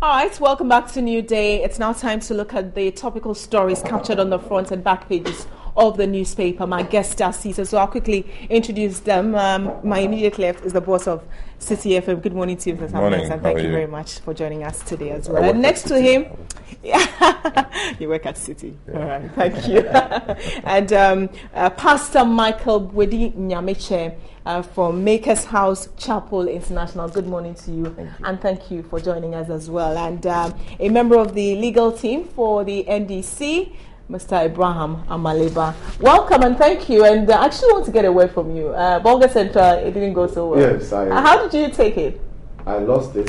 All right, welcome back to New Day. It's now time to look at the topical stories captured on the front and back pages of the newspaper. My guests are seated, so I'll quickly introduce them. My immediate left is the boss of City FM. Good morning to you, Mr. Samuels, and thank you very much for joining us today as well. And next to him, you work at City. Yeah. All right, thank you. And Pastor Michael Bwedi Nyameche from Maker's House Chapel International. Good morning to you, and thank you for joining us as well. And a member of the legal team for the NDC, Mr. Abraham Amaleba. Welcome and thank you. And I actually want to get a word from you. Bolga Central, it didn't go so well. Yes, how did you take it? I lost it.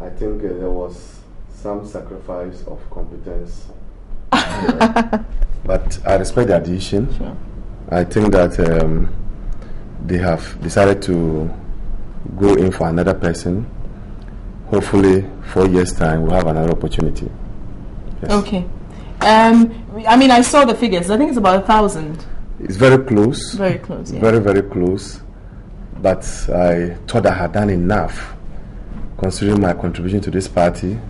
I think there was some sacrifice of competence. But I respect their decision. Sure. I think that they have decided to go in for another person. Hopefully, 4 years' time, we'll have another opportunity. Yes. Okay. I mean, I saw the figures. I think it's about 1,000. It's very close. Very close, yeah. Very, very close. But I thought I had done enough, considering my contribution to this party.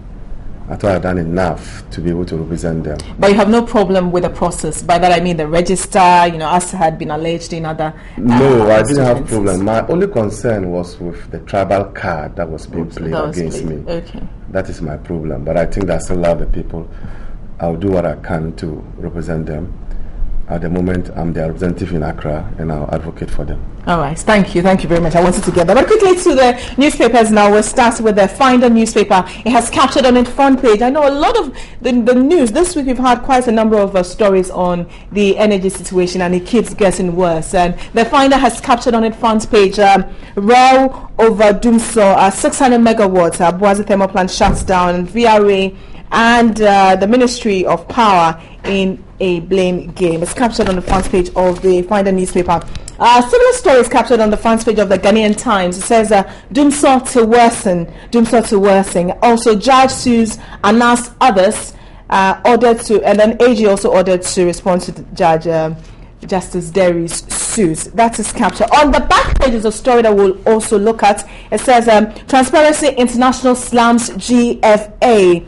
I thought I had done enough to be able to represent them. But you have no problem with the process? By that I mean the register, as had been alleged in other... No, I didn't have a problem. My only concern was with the tribal card that was being played against me. Okay. That is my problem. But I think that I still love the people. I'll do what I can to represent them. At the moment, I'm their representative in Accra, and I'll advocate for them. All right. Thank you. Thank you very much. I wanted to get that. But quickly to the newspapers now. We'll start with the Finder newspaper. It has captured on its front page. I know a lot of the news. This week we've had quite a number of stories on the energy situation, and it keeps getting worse. And the Finder has captured on its front page, row over Dumso, 600 megawatts, Boise thermal plant shuts down, VRA, and the Ministry of Power in a blame game. It's captured on the front page of the Finder newspaper. Similar stories captured on the front page of the Ghanaian Times. It says Dumso to worsen. Also, judge sues announced others ordered to, and then AG also ordered to respond to Judge Justice Derry's suits. That is captured. On the back page is a story that we'll also look at. It says Transparency International slams GFA.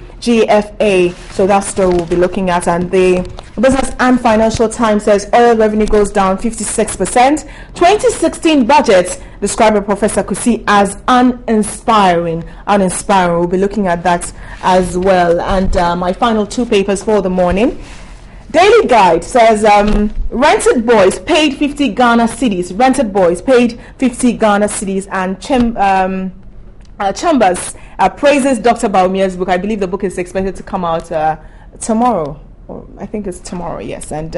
So that story we'll be looking at. And the Business and Financial Times says oil revenue goes down 56%. 2016 budget described by Professor Kusi as uninspiring. We'll be looking at that as well. And my final two papers for the morning. Daily Guide says rented boys paid 50 Ghana cedis. Rented boys paid 50 Ghana cedis. And Chambers praises Dr. Baumia's book. I believe the book is expected to come out tomorrow. I think it's tomorrow, yes. And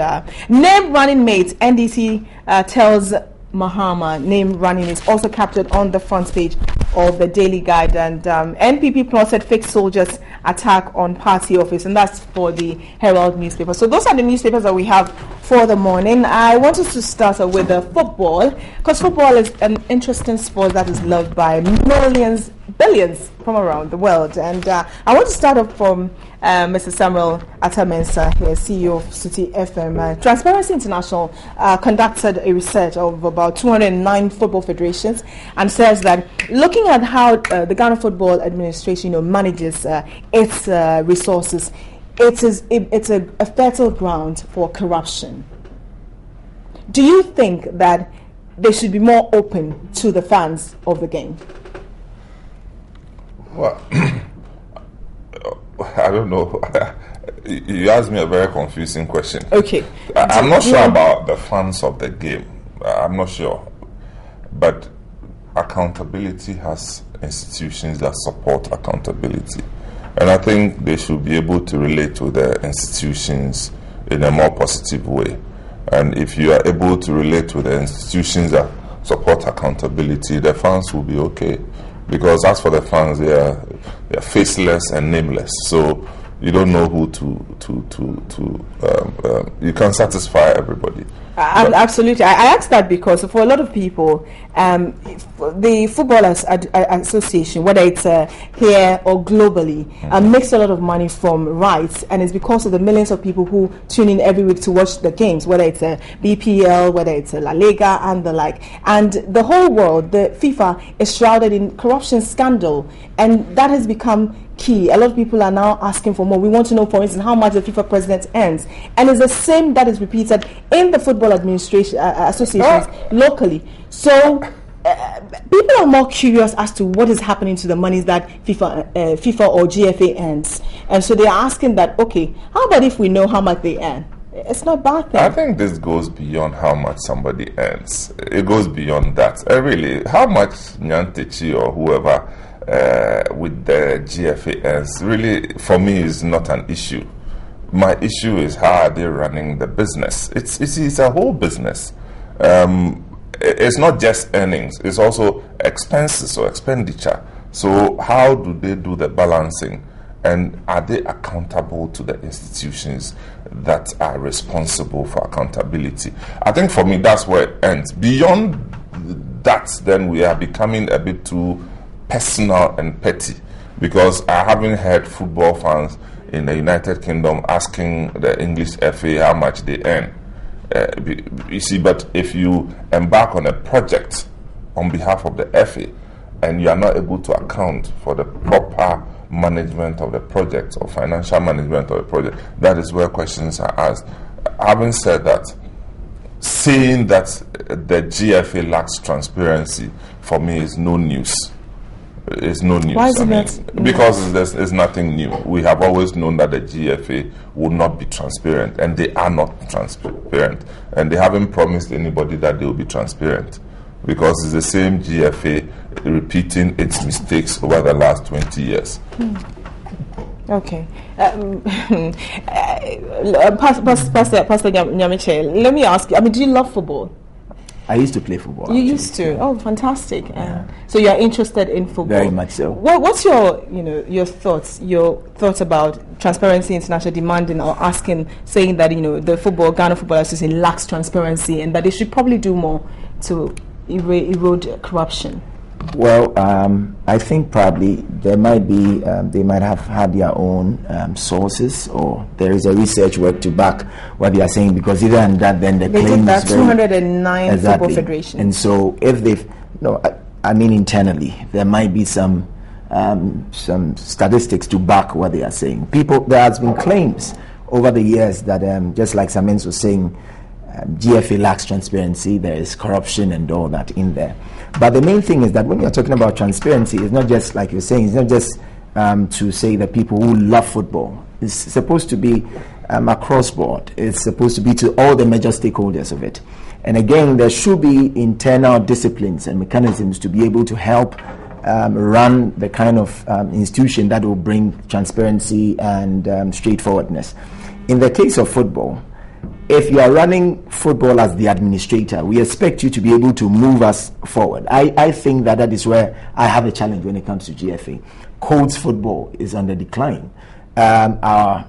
name running mate, NDC tells Mahama. Name running is also captured on the front page of the Daily Guide. And NPP plotted fake soldiers attack on party office, and that's for the Herald newspaper. So those are the newspapers that we have for the morning. I want us to start with the football, because football is an interesting sport that is loved by millions, billions from around the world. And I want to start off from Mr. Samuel Atamensa here, CEO of City FM. Transparency International conducted a research of about 209 football federations, and says that looking at how the Ghana Football Administration manages its resources, it's a fertile ground for corruption. Do you think that they should be more open to the fans of the game? Well, I don't know. You asked me a very confusing question. Okay. I'm not sure about the fans of the game. I'm not sure. But accountability has institutions that support accountability. And I think they should be able to relate to the institutions in a more positive way. And if you are able to relate to the institutions that support accountability, the fans will be okay. Because as for the fans, they are faceless and nameless. So you don't know who you can't satisfy everybody. Absolutely. I asked that because for a lot of people, the Footballers Association, whether it's here or globally, makes a lot of money from rights, and it's because of the millions of people who tune in every week to watch the games, whether it's a BPL, whether it's a La Liga and the like. And the whole world, the FIFA, is shrouded in corruption scandal, and that has become key. A lot of people are now asking for more. We want to know, for instance, how much the FIFA president earns, and it's the same that is repeated in the football administration associations locally. So people are more curious as to what is happening to the monies that FIFA or GFA earns, and so they are asking that, okay, how about if we know how much they earn? It's not bad thing. I think this goes beyond how much somebody earns. It goes beyond that. Really, how much Nyantechi or whoever with the GFA earns, really, for me, is not an issue. My issue is how are they running the business. It's a whole business. It's not just earnings, it's also expenses or expenditure. So how do they do the balancing? And are they accountable to the institutions that are responsible for accountability? I think for me, that's where it ends. Beyond that, then we are becoming a bit too personal and petty, because I haven't heard football fans in the United Kingdom asking the English FA how much they earn. You see, but if you embark on a project on behalf of the FA and you are not able to account for the proper management of the project or financial management of the project, that is where questions are asked. Having said that, saying that the GFA lacks transparency, for me, is no news. It's no news. Why is it because there's nothing new. We have always known that the GFA will not be transparent, and they are not transparent, and they haven't promised anybody that they will be transparent, because it's the same GFA repeating its mistakes over the last 20 years. Okay. Pastor Nyamiche, let me ask you, do you love football? I used to play football. You used to? Oh, fantastic. So you're interested in football? Very much so. What's your thoughts about Transparency International demanding or asking, saying that, the Ghana Football Association lacks transparency and that they should probably do more to erode corruption? Well, I think probably there might be, they might have had their own sources, or there is a research work to back what they are saying, because either than that, then the claim is 209 exactly. football federations. And so if they've, internally, there might be some statistics to back what they are saying. There has been claims over the years that, just like Samens was saying, GFA lacks transparency, there is corruption and all that in there. But the main thing is that when you're talking about transparency, it's not just, like you're saying, it's not just to say that people who love football. It's supposed to be across board. It's supposed to be to all the major stakeholders of it. And again, there should be internal disciplines and mechanisms to be able to help run the kind of institution that will bring transparency and straightforwardness. In the case of football, if you are running football as the administrator, we expect you to be able to move us forward. I think that is where I have a challenge when it comes to GFA. Colts football is on the decline. Our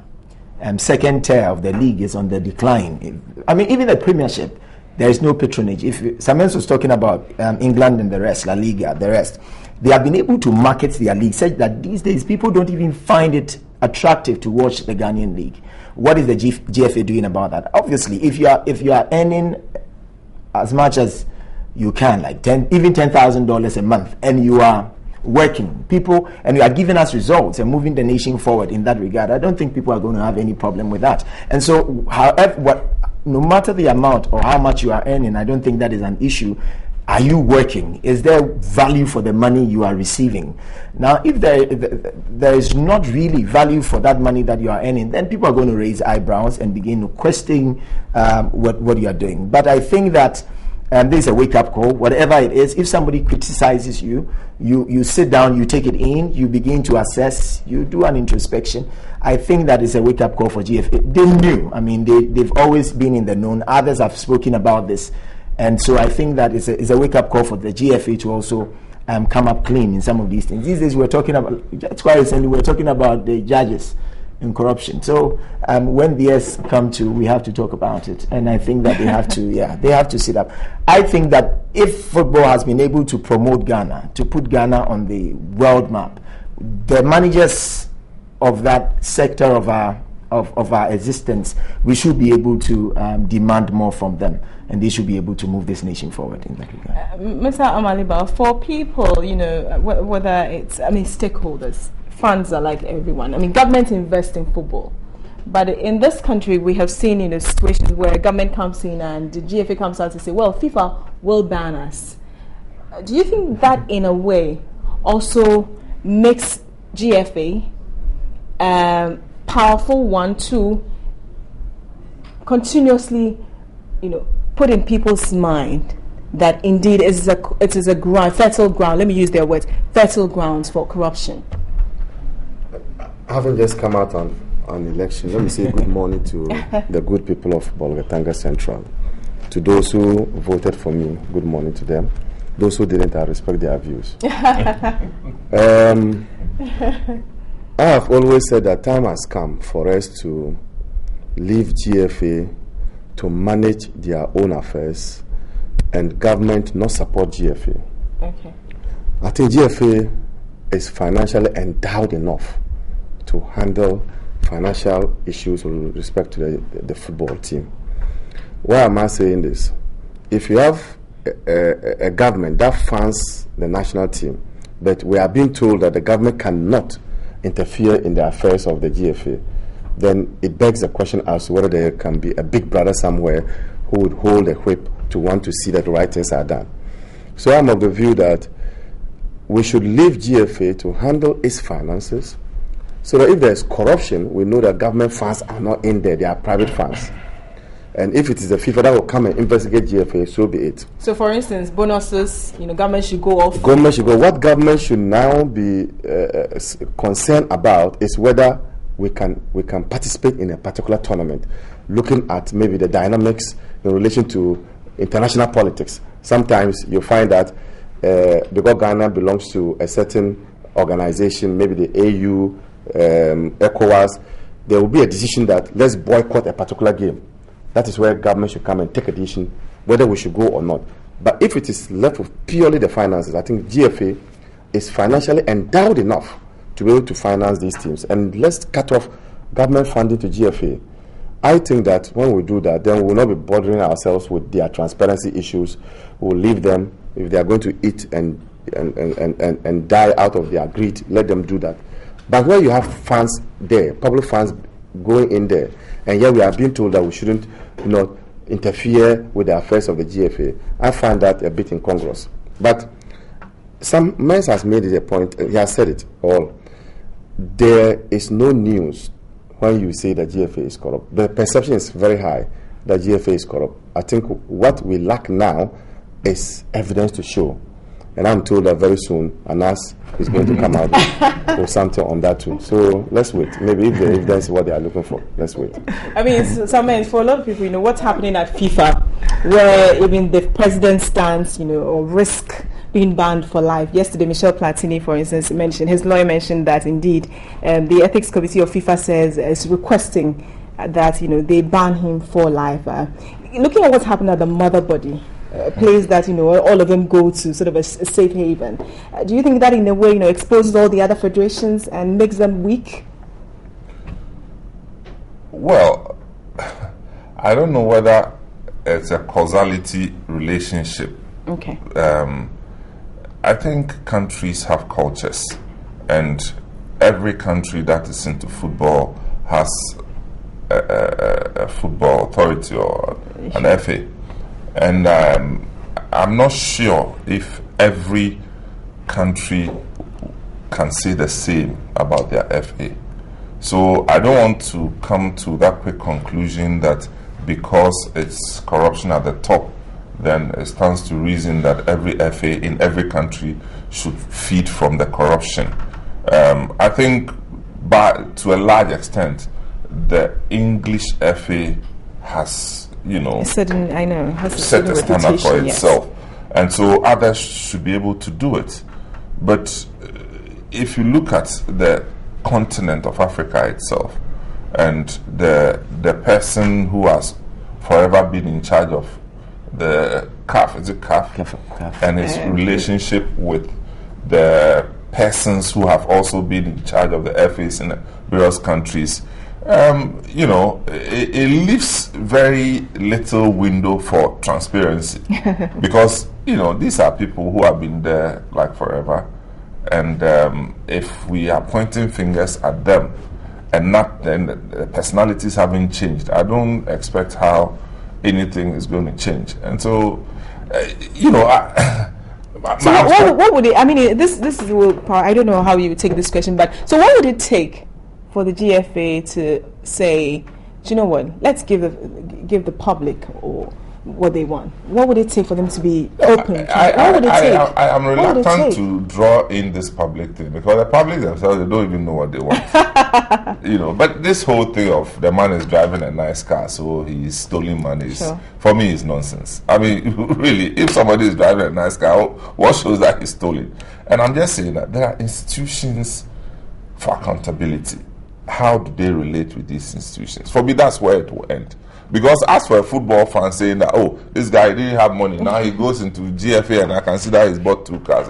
second tier of the league is on the decline. Even the Premiership, there is no patronage. If Samens was talking about England and the rest, La Liga, the rest, they have been able to market their league such that these days people don't even find it attractive to watch the Ghanaian league. What is the GFA doing about that? Obviously, if you are earning as much as you can, like $10,000 a month, and you are working, and you are giving us results and moving the nation forward in that regard, I don't think people are going to have any problem with that. And so, no matter the amount or how much you are earning, I don't think that is an issue. Are you working? Is there value for the money you are receiving? Now, if there is not really value for that money that you are earning, then people are going to raise eyebrows and begin to question what you are doing. But I think that this is a wake-up call. Whatever it is, if somebody criticizes you, you sit down, you take it in, you begin to assess, you do an introspection. I think that is a wake-up call for GFA. They knew. They've always been in the known. Others have spoken about this. And so I think that it's a wake-up call for the GFA to also come up clean in some of these things. These days we're talking about, just quite recently, we're talking about the judges in corruption. So when the years come to, we have to talk about it, and I think that they have to, they have to sit up. I think that if football has been able to promote Ghana, to put Ghana on the world map, the managers of that sector of our existence, we should be able to demand more from them, and they should be able to move this nation forward in that regard. Mr. Amaliba, for people, whether it's, stakeholders, funds are like everyone. Government invests in football. But in this country, we have seen, situations where government comes in and the GFA comes out to say, well, FIFA will ban us. Do you think that, in a way, also makes GFA powerful one to continuously, put in people's mind that indeed it is a fertile ground, let me use their words, fertile grounds for corruption? Having just come out on election, let me say good morning to the good people of Bolgatanga Central. To those who voted for me, good morning to them. Those who didn't, I respect their views. I have always said that time has come for us to leave GFA to manage their own affairs and government not support GFA. Okay. I think GFA is financially endowed enough to handle financial issues with respect to the football team. Why am I saying this? If you have a government that funds the national team, but we are being told that the government cannot interfere in the affairs of the GFA, then it begs the question as to whether there can be a big brother somewhere who would hold a whip to want to see that the right things are done. So I'm of the view that we should leave GFA to handle its finances, so that if there's corruption, we know that government funds are not in there, they are private funds. And if it is the FIFA that will come and investigate GFA, so be it. So, for instance, bonuses, government should go off. Government should go. What government should now be concerned about is whether we can participate in a particular tournament, looking at maybe the dynamics in relation to international politics. Sometimes you find that because Ghana belongs to a certain organization, maybe the AU, ECOWAS, there will be a decision that let's boycott a particular game. That is where government should come and take a decision whether we should go or not. But if it is left with purely the finances, I think GFA is financially endowed enough to be able to finance these teams. And let's cut off government funding to GFA. I think that when we do that, then we will not be bothering ourselves with their transparency issues. We will leave them. If they are going to eat and die out of their greed, let them do that. But when you have funds there, public funds going in there, and yet we are being told that we shouldn't interfere with the affairs of the GFA, I find that a bit incongruous. But some man has made it a point, he has said it all. There is no news when you say that GFA is corrupt. The perception is very high that GFA is corrupt. I think what we lack now is evidence to show. And I'm told that very soon Anas is going to come out with something on that too. So let's wait. Maybe if the evidence is what they are looking for, let's wait. For a lot of people, what's happening at FIFA, where even the president stands, or risk being banned for life. Yesterday, Michel Platini, for instance, his lawyer mentioned that indeed the ethics committee of FIFA says is requesting that they ban him for life. Looking at what's happened at the mother body, place that all of them go to, sort of a safe haven. Do you think that in a way exposes all the other federations and makes them weak? Well, I don't know whether it's a causality relationship. Okay. I think countries have cultures, and every country that is into football has a football authority or an FA. And I'm not sure if every country can say the same about their FA. So I don't want to come to that quick conclusion that because it's corruption at the top, then it stands to reason that every FA in every country should feed from the corruption. I think to a large extent, the English FA has set a standard for itself, and so others should be able to do it. But if you look at the continent of Africa itself, and the person who has forever been in charge of the CAF, is it CAF? And his relationship with the persons who have also been in charge of the FAs in various countries, it leaves very little window for transparency because these are people who have been there like forever, and if we are pointing fingers at them and not then the personalities haven't changed, I don't expect how anything is going to change. And so so what would it, I mean, this is, I don't know how you would take this question, but so what would it take for the GFA to say, do you know what, let's give the public or what they want? What would it take for them to be open? What would it take? I am reluctant to draw in this public thing because the public themselves, they don't even know what they want. But this whole thing of the man is driving a nice car, so he's stealing money, for me, is nonsense. I mean, really, if somebody is driving a nice car, what shows that he's stolen? And I'm just saying that there are institutions for accountability. How do they relate with these institutions? For me, that's where it will end. Because as for a football fan saying that, this guy didn't have money, now he goes into GFA and I can see that he's bought 2 cars,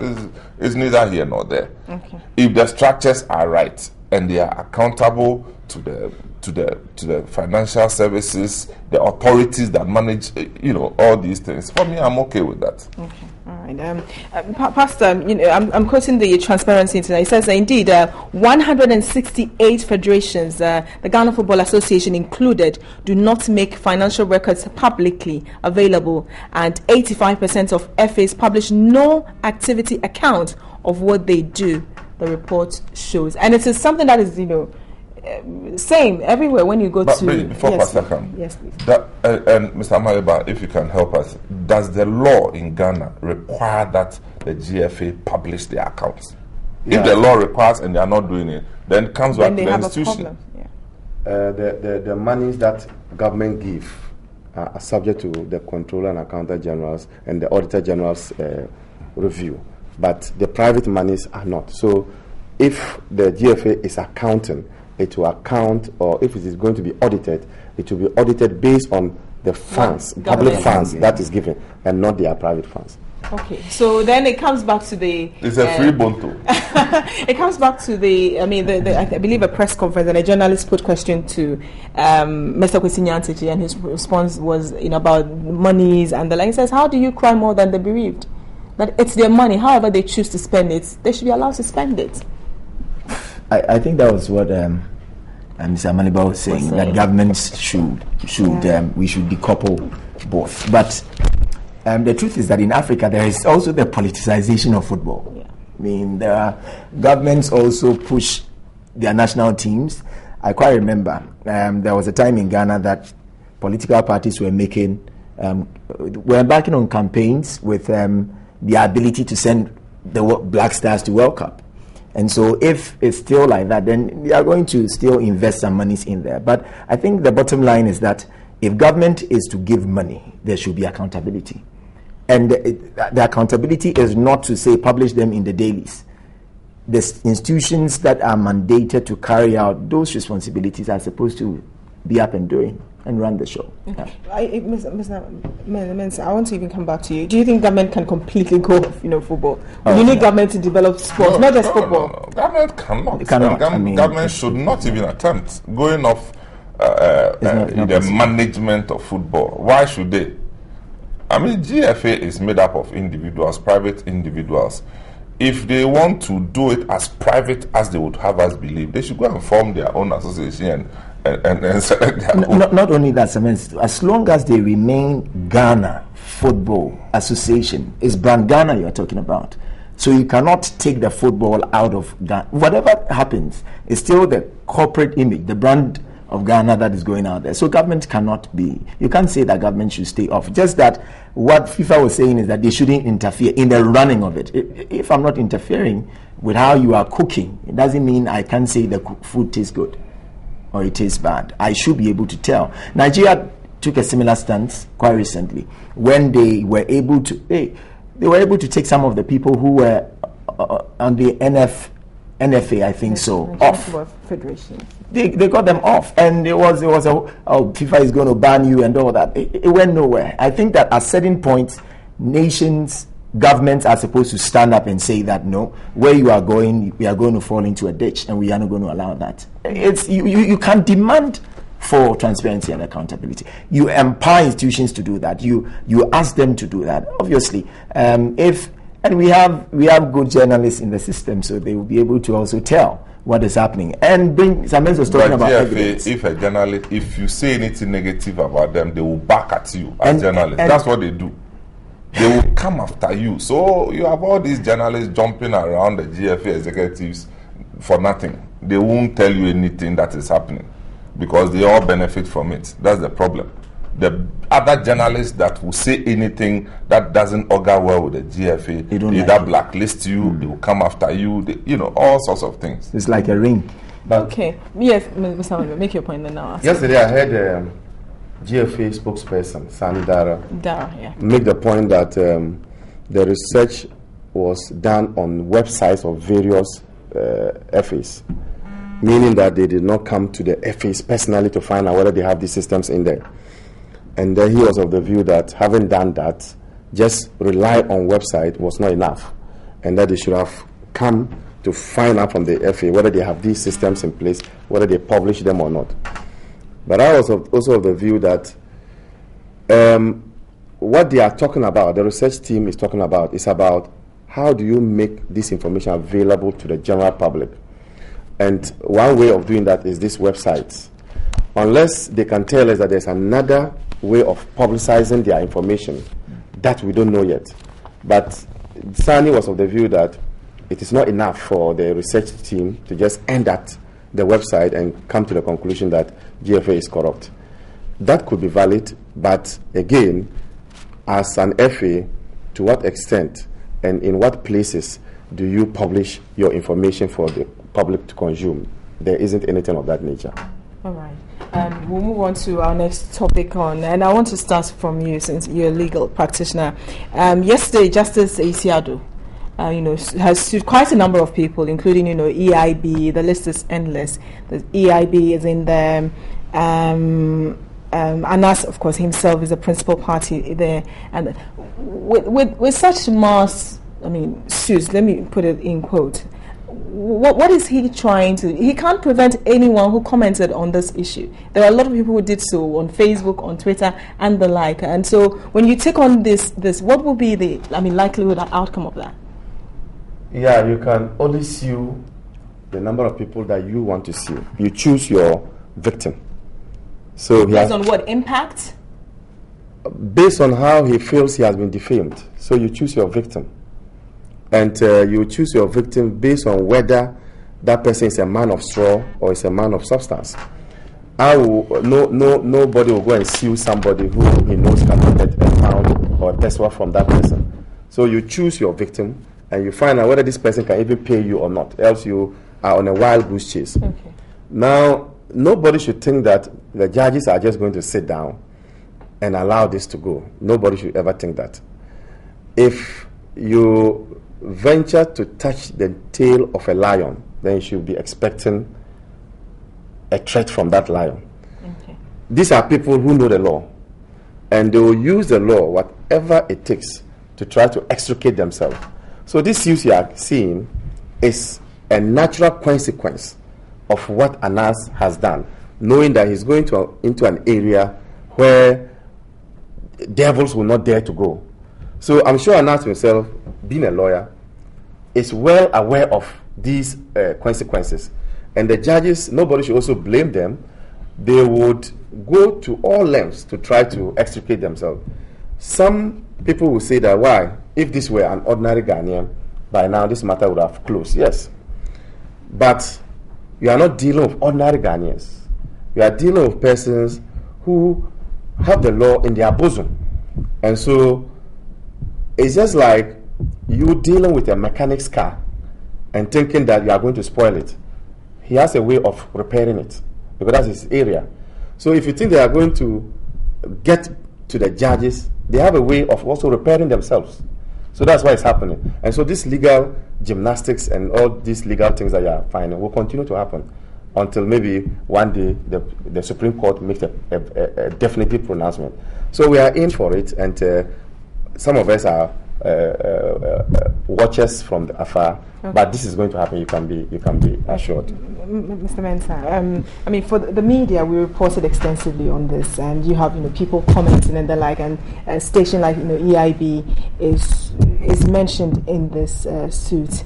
it's neither here nor there. Okay. If the structures are right and they are accountable to the financial services, the authorities that manage, all these things, for me, I'm okay with that. Okay. All right. Pastor, I'm quoting the Transparency International. It says that indeed 168 federations, the Ghana Football Association included, do not make financial records publicly available, and 85% of FAs publish no activity account of what they do, the report shows. And it is something that is, same everywhere when you go to... Before Pastor comes, yes, please. And Mr. Amaliba, if you can help us, does the law in Ghana require that the GFA publish their accounts? Yeah. If the law requires and they are not doing it, then it comes back to the institution. The monies that government give are subject to the Controller and Accountant General's and the Auditor General's review, but the private monies are not. So if the GFA is accounting, it will account, or if it is going to be audited, it will be audited based on the funds, public funds that is given, and not their private funds. Okay, so then it comes back to the... It's a free bonto. It comes back to the I believe a press conference, and a journalist put question to Mr. Kwesi Nyantakyi, and his response was about monies and the like. He says, how do you cry more than the bereaved? That it's their money, however they choose to spend it, they should be allowed to spend it. I think that was what Mr. Amaliba was saying, that governments should we should decouple both. But the truth is that in Africa there is also the politicization of football. Yeah. I mean, there are governments also push their national teams. I quite remember there was a time in Ghana that political parties were embarking on campaigns with the ability to send the Black Stars to World Cup. And so if it's still like that, then they are going to still invest some monies in there. But I think the bottom line is that if government is to give money, there should be accountability. And the accountability is not to say publish them in the dailies. The institutions that are mandated to carry out those responsibilities are supposed to be up and doing and run the show. Okay. Mr. Mensah, I want to even come back to you. Do you think government can completely go off, football? You need government to develop sports, not just football. No. Government cannot. Government should not even attempt going off the management of football. Why should they? I mean, GFA is made up of individuals, private individuals. If they want to do it as private as they would have us believe, they should go and form their own association and select their own. Not only that, as long as they remain Ghana Football Association, it's brand Ghana you're talking about. So you cannot take the football out of Ghana. Whatever happens, it's still the corporate image, the brand of Ghana that is going out there. So government cannot be, you can't say that government should stay off. Just that what FIFA was saying is that they shouldn't interfere in the running of it. If I'm not interfering with how you are cooking, it doesn't mean I can't say the food tastes good or it tastes bad. I should be able to tell. Nigeria took a similar stance quite recently when they were able to take some of the people who were on the NFA, I think so, off. Federation. They got them off, and it was FIFA is going to ban you and all that. It went nowhere. I think that at certain points, nations, governments are supposed to stand up and say that no, where you are going, we are going to fall into a ditch, and we are not going to allow that. It's you can demand for transparency and accountability. You empower institutions to do that. You ask them to do that. Obviously, and we have good journalists in the system, so they will be able to also tell what is happening. And Samens was talking about evidence. If a journalist, if you say anything negative about them, they will back at you as journalists. That's what they do. They will come after you. So you have all these journalists jumping around the GFA executives for nothing. They won't tell you anything that is happening because they all benefit from it. That's the problem. The other journalists that will say anything that doesn't augur well with the GFA, they either blacklist you, they will come after you, all sorts of things. It's like a ring. But okay. Yes, Mr. Oliver, make your point then now. Yesterday I heard GFA spokesperson, Sani Dara, make the point that the research was done on websites of various FAs, meaning that they did not come to the FAs personally to find out whether they have these systems in there. And then he was of the view that having done that, just rely on website was not enough, and that they should have come to find out from the FA whether they have these systems in place, whether they publish them or not. But I was also of the view that what they are talking about, the research team is talking about, is about how do you make this information available to the general public. And one way of doing that is these websites. Unless they can tell us that there's another way of publicizing their information that we don't know yet. But Sani was of the view that it is not enough for the research team to just end at the website and come to the conclusion that GFA is corrupt. That could be valid, but again, as an FA, to what extent and in what places do you publish your information for the public to consume? There isn't anything of that nature. All right. We'll move on to our next topic and I want to start from you since you're a legal practitioner. Yesterday, Justice Asiado, has sued quite a number of people, including, EIB. The list is endless. The EIB is in there. Anas, of course, himself is a principal party there. And with such mass, suits, let me put it in quote, what is he trying to? He can't prevent anyone who commented on this issue. There are a lot of people who did so on Facebook, on Twitter, and the like. And so, when you take on this, what will be the likelihood outcome of that? Yeah, you can only sue the number of people that you want to sue. You choose your victim. So based on what impact? Based on how he feels he has been defamed. So you choose your victim. And you choose your victim based on whether that person is a man of straw or is a man of substance. Nobody will go and sue somebody who he knows can get a pound or a peso from that person. So you choose your victim and you find out whether this person can even pay you or not. Else you are on a wild goose chase. Okay. Now, nobody should think that the judges are just going to sit down and allow this to go. Nobody should ever think that. If you venture to touch the tail of a lion, then you should be expecting a threat from that lion. Okay. These are people who know the law, and they will use the law, whatever it takes, to try to extricate themselves. So this use you are seeing is a natural consequence of what Anas has done, knowing that he's going into an area where devils will not dare to go. So I'm sure Anas himself, being a lawyer, is well aware of these consequences. And the judges, nobody should also blame them. They would go to all lengths to try to extricate themselves. Some people will say that, why? If this were an ordinary Ghanaian, by now this matter would have closed. Yes. But you are not dealing with ordinary Ghanaians. You are dealing with persons who have the law in their bosom. And so it's just like you dealing with a mechanic's car and thinking that you are going to spoil it. He has a way of repairing it because that's his area. So if you think they are going to get to the judges, they have a way of also repairing themselves. So that's why it's happening. And so this legal gymnastics and all these legal things that you are finding will continue to happen until maybe one day the Supreme Court makes a definitive pronouncement. So we are in for it, and some of us are watchers from the afar. Okay. But this is going to happen. You can be assured. Mr. Mensah, I mean, for the media, we reported extensively on this, and you have people commenting and the like, and a station like EIB is mentioned in this suit.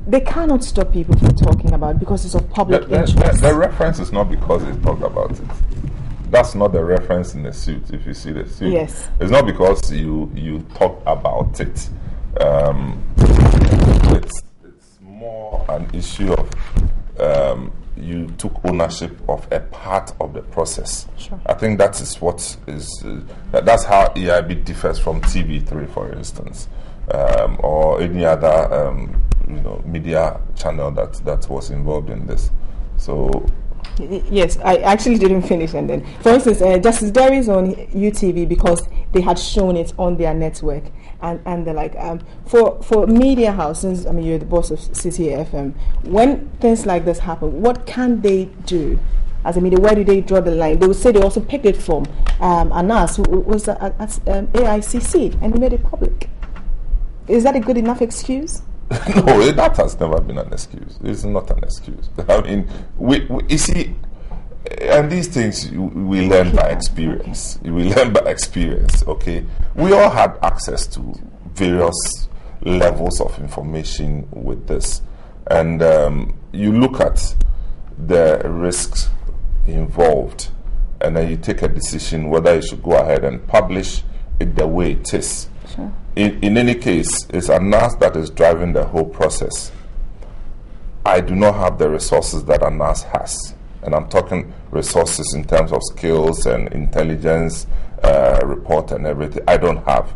They cannot stop people from talking about it because it's of public interest. The reference is not because they talk about it. That's not the reference in the suit. If you see the suit, yes, it's not because you talk about it. It's more an issue of you took ownership of a part of the process. Sure. I think that is what is that's how EIB differs from TV3, for instance, or any other media channel that was involved in this. So. Yes, I actually didn't finish. And then, for instance, Justice Derry is on UTV because they had shown it on their network, and they're like, for media houses, I mean, you're the boss of City FM. When things like this happen, what can they do as a media? Where do they draw the line? They would say they also picked it from Anas, who was at AICC, and he made it public. Is that a good enough excuse? No, that has never been an excuse. It's not an excuse. I mean, we you see, and these things we learn by experience. We learn by experience, okay? We all had access to various levels of information with this. And you look at the risks involved, and then you take a decision whether you should go ahead and publish it the way it is. Sure. In any case, it's Anas that is driving the whole process. I do not have the resources that Anas has. And I'm talking resources in terms of skills and intelligence, report and everything. I don't have.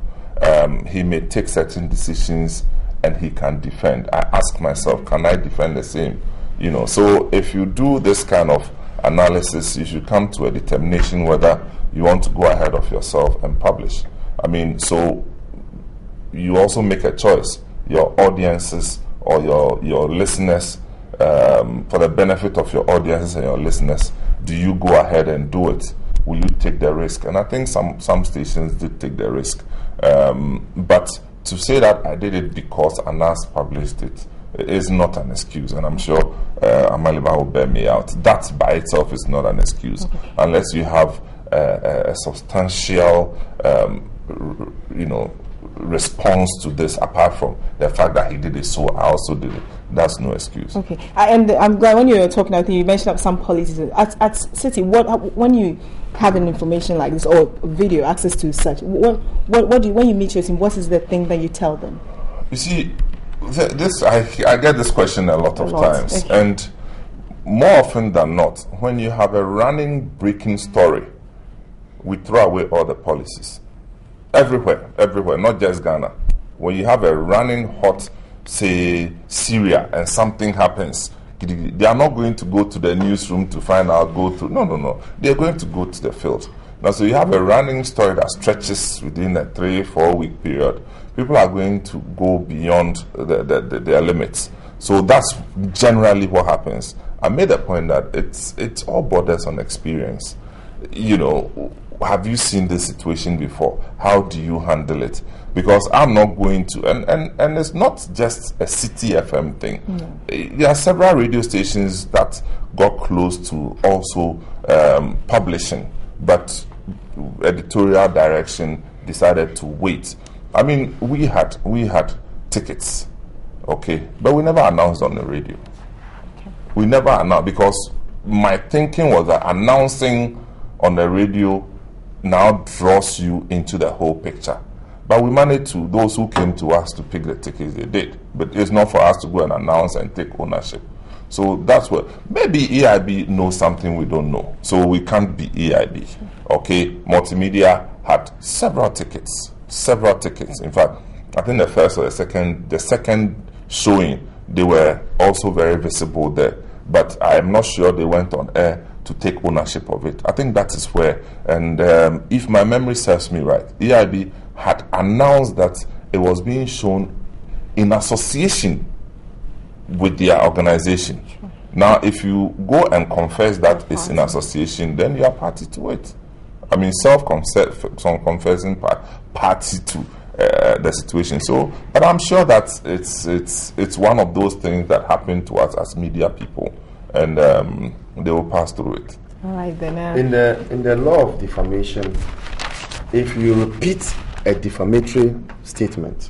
He may take certain decisions and he can defend. I ask myself, can I defend the same? So if you do this kind of analysis, you should come to a determination whether you want to go ahead of yourself and publish. I mean, so you also make a choice. Your audiences or your listeners, for the benefit of your audiences and your listeners, do you go ahead and do it? Will you take the risk? And I think some stations did take the risk. But to say that I did it because Anas published it is not an excuse. And I'm sure Amaliba will bear me out. That by itself is not an excuse. Okay. Unless you have a substantial, response to this, apart from the fact that he did it, so I also did it. That's no excuse. Okay, and I'm glad when you were talking, I think you mentioned some policies at City. When you have an information like this or video access to such, what do you, when you meet your team, what is the thing that you tell them? You see, I get this question a lot of times, okay. And more often than not, when you have a running breaking story, we throw away all the policies. Everywhere, not just Ghana. When you have a running hot, say, Syria, and something happens, they are not going to go to the newsroom to find out, go through. No. They're going to go to the field. Now, so you have a running story that stretches within a 3-4 week period. People are going to go beyond their limits. So that's generally what happens. I made a point that it's all borders on experience. Have you seen this situation before? How do you handle it? Because I'm not going to, and it's not just a City FM thing. No. There are several radio stations that got close to also publishing, but editorial direction decided to wait. I mean, we had tickets, okay, but we never announced on the radio. Okay. We never announced because my thinking was that announcing on the radio now draws you into the whole picture. But we managed to, those who came to us to pick the tickets, they did. But it's not for us to go and announce and take ownership. So that's what, maybe EIB knows something we don't know. So we can't be EIB. Okay, Multimedia had several tickets. In fact, I think the first or the second showing, they were also very visible there. But I am not sure they went on air to take ownership of it. I think that is where, and if my memory serves me right, EIB had announced that it was being shown in association with their organization. Now, if you go and confess that it's in association, then you are party to it. I mean, self-confessing party to the situation. So, but I'm sure that it's one of those things that happen to us as media people, and they will pass through it. All right, then. In the law of defamation, if you repeat a defamatory statement,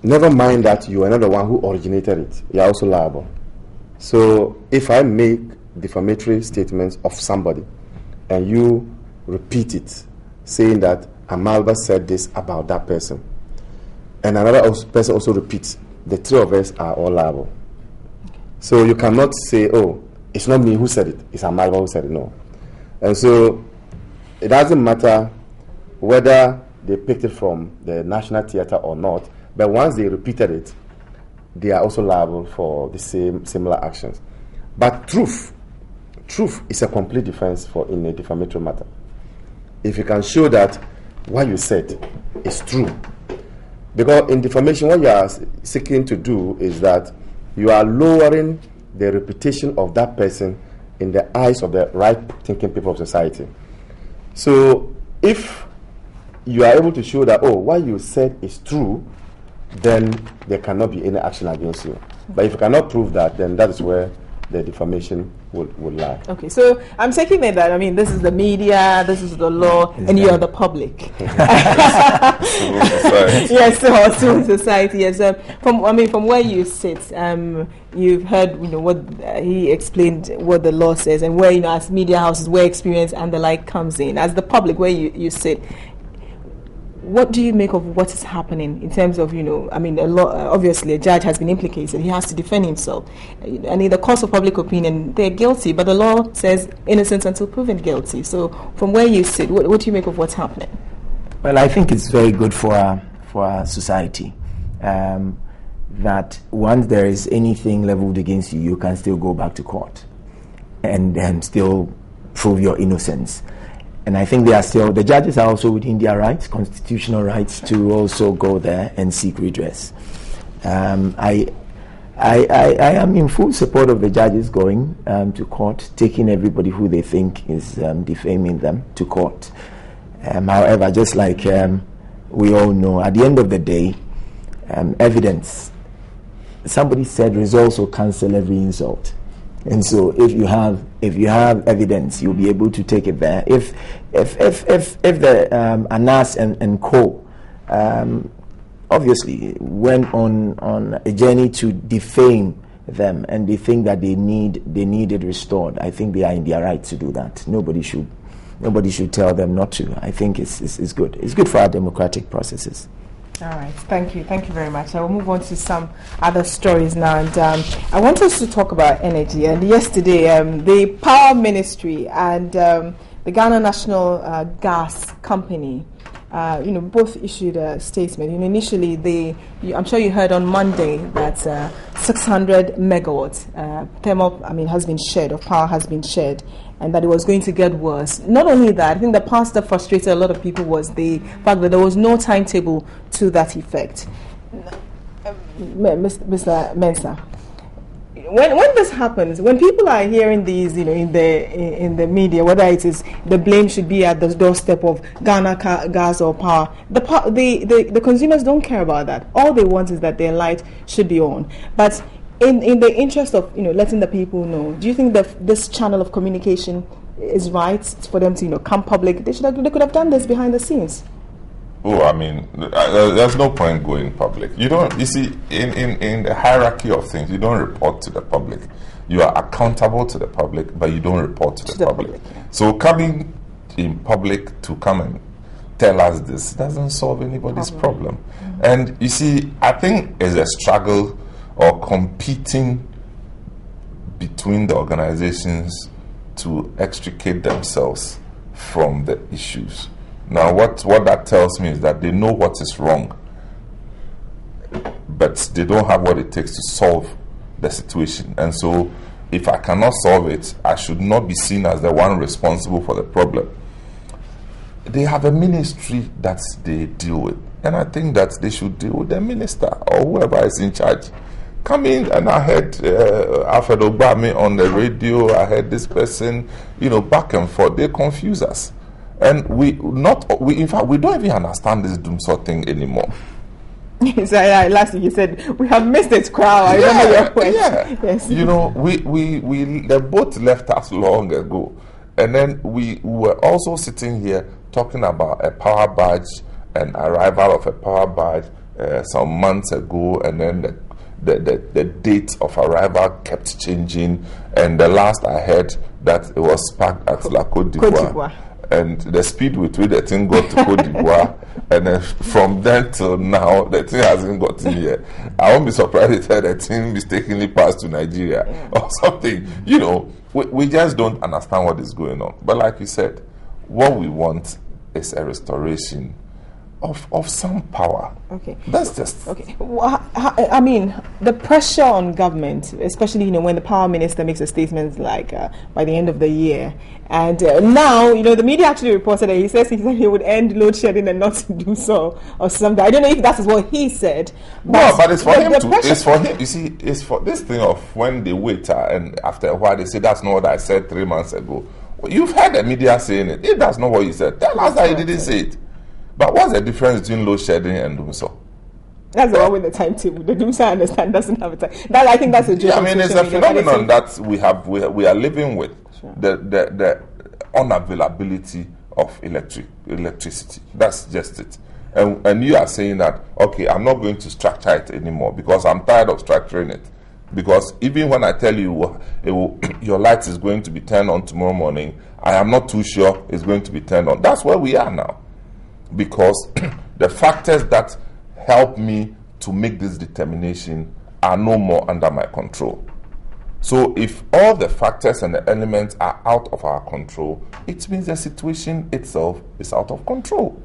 never mind that you are not the one who originated it, you are also liable. So if I make defamatory statements of somebody and you repeat it, saying that Amalba said this about that person, and another person also repeats, the three of us are all liable. So you cannot say, oh, it's not me who said it, it's Amalba who said it. No. And so it doesn't matter whether they picked it from the National Theatre or not, but once they repeated it, they are also liable for the similar actions. But truth is a complete defense in a defamatory matter. If you can show that what you said is true. Because in defamation, what you are seeking to do is that you are lowering the reputation of that person in the eyes of the right-thinking people of society. So if you are able to show that, oh, what you said is true, then there cannot be any action against you. But if you cannot prove that, then that is where the defamation will lie. Okay, so I'm taking it that, I mean, this is the media, this is the law, and you are the public. Yes, civil society. Yes, from where you sit, you've heard, what he explained, what the law says, and where, as media houses, where experience and the like comes in. As the public, where you sit, what do you make of what is happening in terms of, obviously a judge has been implicated. He has to defend himself. And in the course of public opinion, they're guilty, but the law says innocent until proven guilty. So from where you sit, what do you make of what's happening? Well, I think it's very good for our society that once there is anything leveled against you, you can still go back to court and still prove your innocence. And I think the judges are also within their rights, constitutional rights, to also go there and seek redress. I am in full support of the judges going to court, taking everybody who they think is defaming them to court. However, just like we all know, at the end of the day, evidence, somebody said, results will cancel every insult. And so, if you have evidence, you'll be able to take it there. If the Anas and Co. Obviously went on a journey to defame them, and they think that they need it restored, I think they are in their right to do that. Nobody should tell them not to. I think it's good. It's good for our democratic processes. All right, thank you very much. I will move on to some other stories now, and I want us to talk about energy. And yesterday, the Power Ministry and the Ghana National Gas Company, both issued a statement. Initially, I'm sure you heard on Monday that 600 megawatts thermal, has been shared, or power has been shared, and that it was going to get worse. Not only that, I think the part that frustrated a lot of people was the fact that there was no timetable to that effect. Mr. Mensah, when this happens, when people are hearing these, in the media, whether it is the blame should be at the doorstep of Ghana Gas or Power, the consumers don't care about that. All they want is that their light should be on. But in the interest of letting the people know, do you think that this channel of communication is right for them to come public? They could have done this behind the scenes. Oh, there's no point going public. You see, in the hierarchy of things, you don't report to the public. You are accountable to the public, but you don't report to the public. So coming in public to come and tell us this doesn't solve anybody's problem. Mm-hmm. And you see, I think it's a struggle or competing between the organizations to extricate themselves from the issues. Now, what that tells me is that they know what is wrong, but they don't have what it takes to solve the situation. And so, if I cannot solve it, I should not be seen as the one responsible for the problem. they have a ministry that they deal with, and I think that they should deal with the minister or whoever is in charge. Come in, and I heard Alfred Obame on the radio. I heard this person, back and forth. They confuse us, and in fact we don't even understand this Dumsor thing anymore. So, last week you said we have missed it, crowd. I remember your point. Yeah. Yes. The boat left us long ago, and then we were also sitting here talking about a power badge and arrival of a power badge some months ago, and then the date of arrival kept changing, and the last I heard that it was parked at La Côte d'Ivoire. And the speed with which the thing got to Côte d'Ivoire, and then from then till now, the thing hasn't gotten here. I won't be surprised if the thing mistakenly passed to Nigeria or something. We just don't understand what is going on. But like you said, what we want is a restoration of some power. Okay. That's just... Okay. Well, I mean, the pressure on government, especially, when the power minister makes a statement like by the end of the year, and now, the media actually reported that he said he would end load shedding and not do so or something. I don't know if that is what he said. But it's for him to... It's for him. You see, it's for this thing of when they wait and after a while they say, that's not what I said 3 months ago. Well, you've heard the media saying it. If that's not what he said, tell us that he didn't say it. But what's the difference between load shedding and Dumsor? That's the one with the timetable. The Dumsor, I understand, doesn't have a time. I think that's a joke. Yeah, I mean, it's a phenomenon that we are living with. Sure. The unavailability of electricity. That's just it. And you are saying that, okay, I'm not going to structure it anymore because I'm tired of structuring it. Because even when I tell you your light is going to be turned on tomorrow morning, I am not too sure it's going to be turned on. That's where we are now. Because the factors that help me to make this determination are no more under my control. So if all the factors and the elements are out of our control, it means the situation itself is out of control.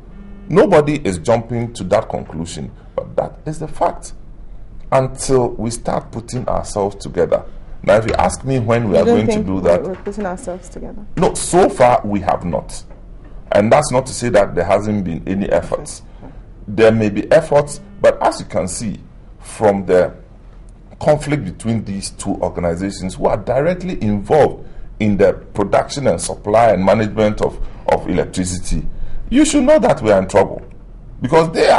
Nobody is jumping to that conclusion, but that is the fact. Until we start putting ourselves together. Now, if you ask me when we are going to do that... We're putting ourselves together. No, so far we have not. And that's not to say that there hasn't been any efforts. There may be efforts, but as you can see from the conflict between these two organizations who are directly involved in the production and supply and management of electricity, you should know that we are in trouble. Because they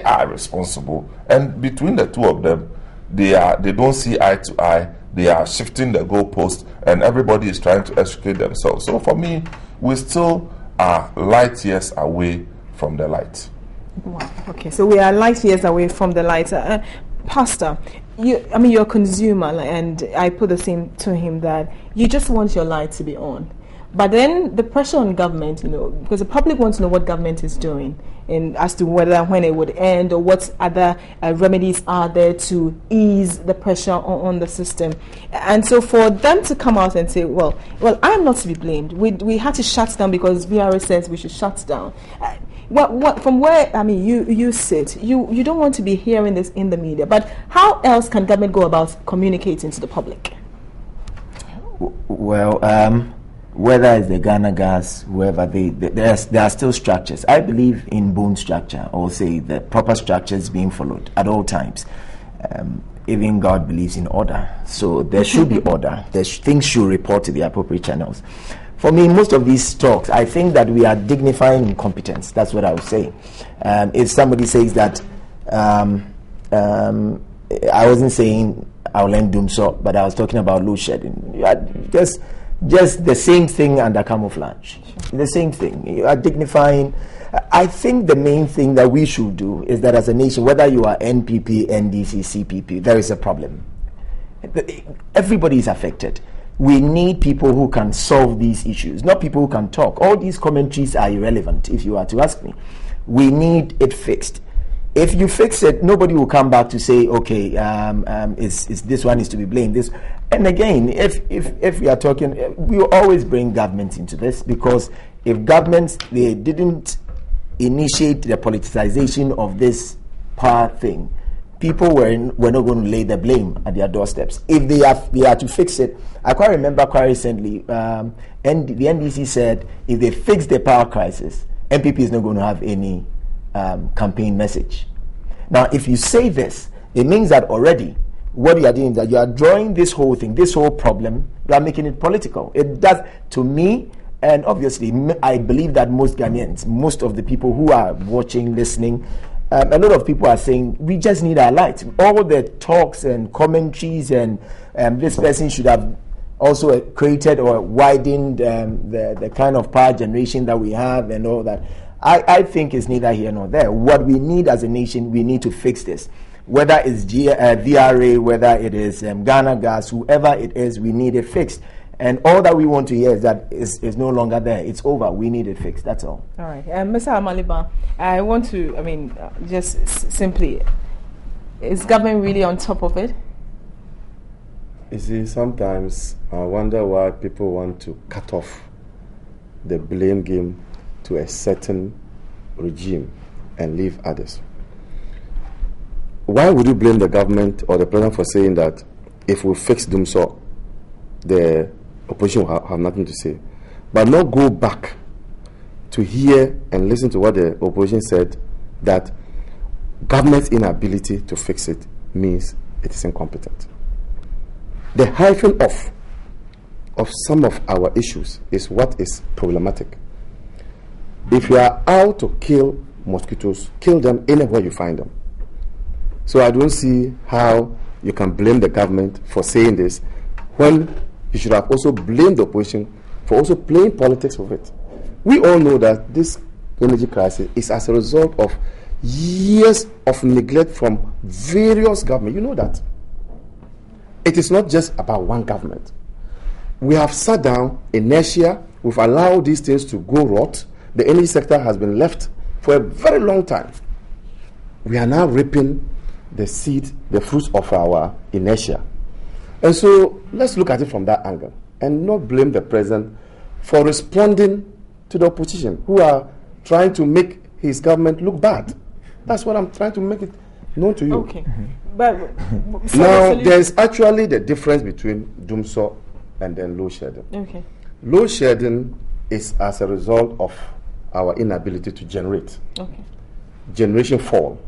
are responsible, and between the two of them, they don't see eye to eye. They are shifting the goalpost, and everybody is trying to extricate themselves. So for me, we still are light years away from the light. Wow. Okay, so we are light years away from the light. Pastor, you're a consumer, and I put the same to him that you just want your light to be on. But then the pressure on government, because the public wants to know what government is doing and as to when it would end or what other remedies are there to ease the pressure on the system. And so for them to come out and say, well, I'm not to be blamed. We had to shut down because VRA says we should shut down. From where you sit, you don't want to be hearing this in the media. But how else can government go about communicating to the public? Well, whether it's the Ghana Gas, whoever, there are still structures. I believe in bone structure, or say the proper structures being followed at all times. Even God believes in order. So there should be order. Things should report to the appropriate channels. For me, most of these talks, I think that we are dignifying incompetence. That's what I would say. If somebody says that, I wasn't saying I'll end Dumsor, but I was talking about load shedding. Just the same thing under camouflage. Sure. The same thing. You are dignifying. I think the main thing that we should do is that as a nation, whether you are NPP, NDC, CPP, there is a problem. Everybody is affected. We need people who can solve these issues, not people who can talk. All these commentaries are irrelevant, if you are to ask me. We need it fixed. If you fix it, nobody will come back to say, okay, is this one is to be blamed. This, and again, if we are talking, we will always bring government into this, because if governments, they didn't initiate the politicization of this power thing, people were not going to lay the blame at their doorsteps. If they are to fix it, I quite remember quite recently, and the NDC said if they fix the power crisis, MPP is not going to have any campaign message. Now, if you say this, it means that already what you are doing is that you are drawing this whole thing, this whole problem, you are making it political. It does, to me, and obviously, I believe that most Ghanaians, most of the people who are watching, listening, a lot of people are saying, we just need our light. All the talks and commentaries and this person should have also created or widened the kind of power generation that we have and all that. I think it's neither here nor there. What we need as a nation, we need to fix this. Whether it's VRA, whether it is Ghana Gas, whoever it is, we need it fixed. And all that we want to hear is that is no longer there. It's over. We need it fixed. That's all. All right. Mr. Amaliba, I want to, just simply, is government really on top of it? You see, sometimes I wonder why people want to cut off the blame game to a certain regime and leave others. Why would you blame the government or the president for saying that if we fix Dumso, the opposition will have nothing to say, but not go back to hear and listen to what the opposition said, that government's inability to fix it means it is incompetent. The hyphen off of some of our issues is what is problematic. If you are out to kill mosquitoes, kill them anywhere you find them. So I don't see how you can blame the government for saying this when you should have also blamed the opposition for also playing politics with it. We all know that this energy crisis is as a result of years of neglect from various governments. You know that. It is not just about one government. We have sat down, inertia, we've allowed these things to go rot. The energy sector has been left for a very long time. We are now reaping the seed, the fruits of our inertia. And so let's look at it from that angle and not blame the president for responding to the opposition who are trying to make his government look bad. That's what I'm trying to make it known to you. Okay. But now, there's actually the difference between Dumso and then load shedding. Okay. Load shedding is as a result of our inability to generate. Okay. Generation fall.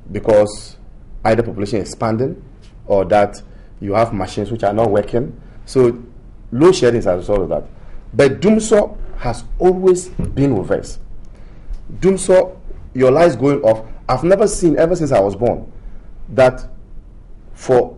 Because either population is expanding or that you have machines which are not working. So load shedding is as a result of that. But Dumso has always been reversed. Dumso, your lights going off. I've never seen, ever since I was born, that for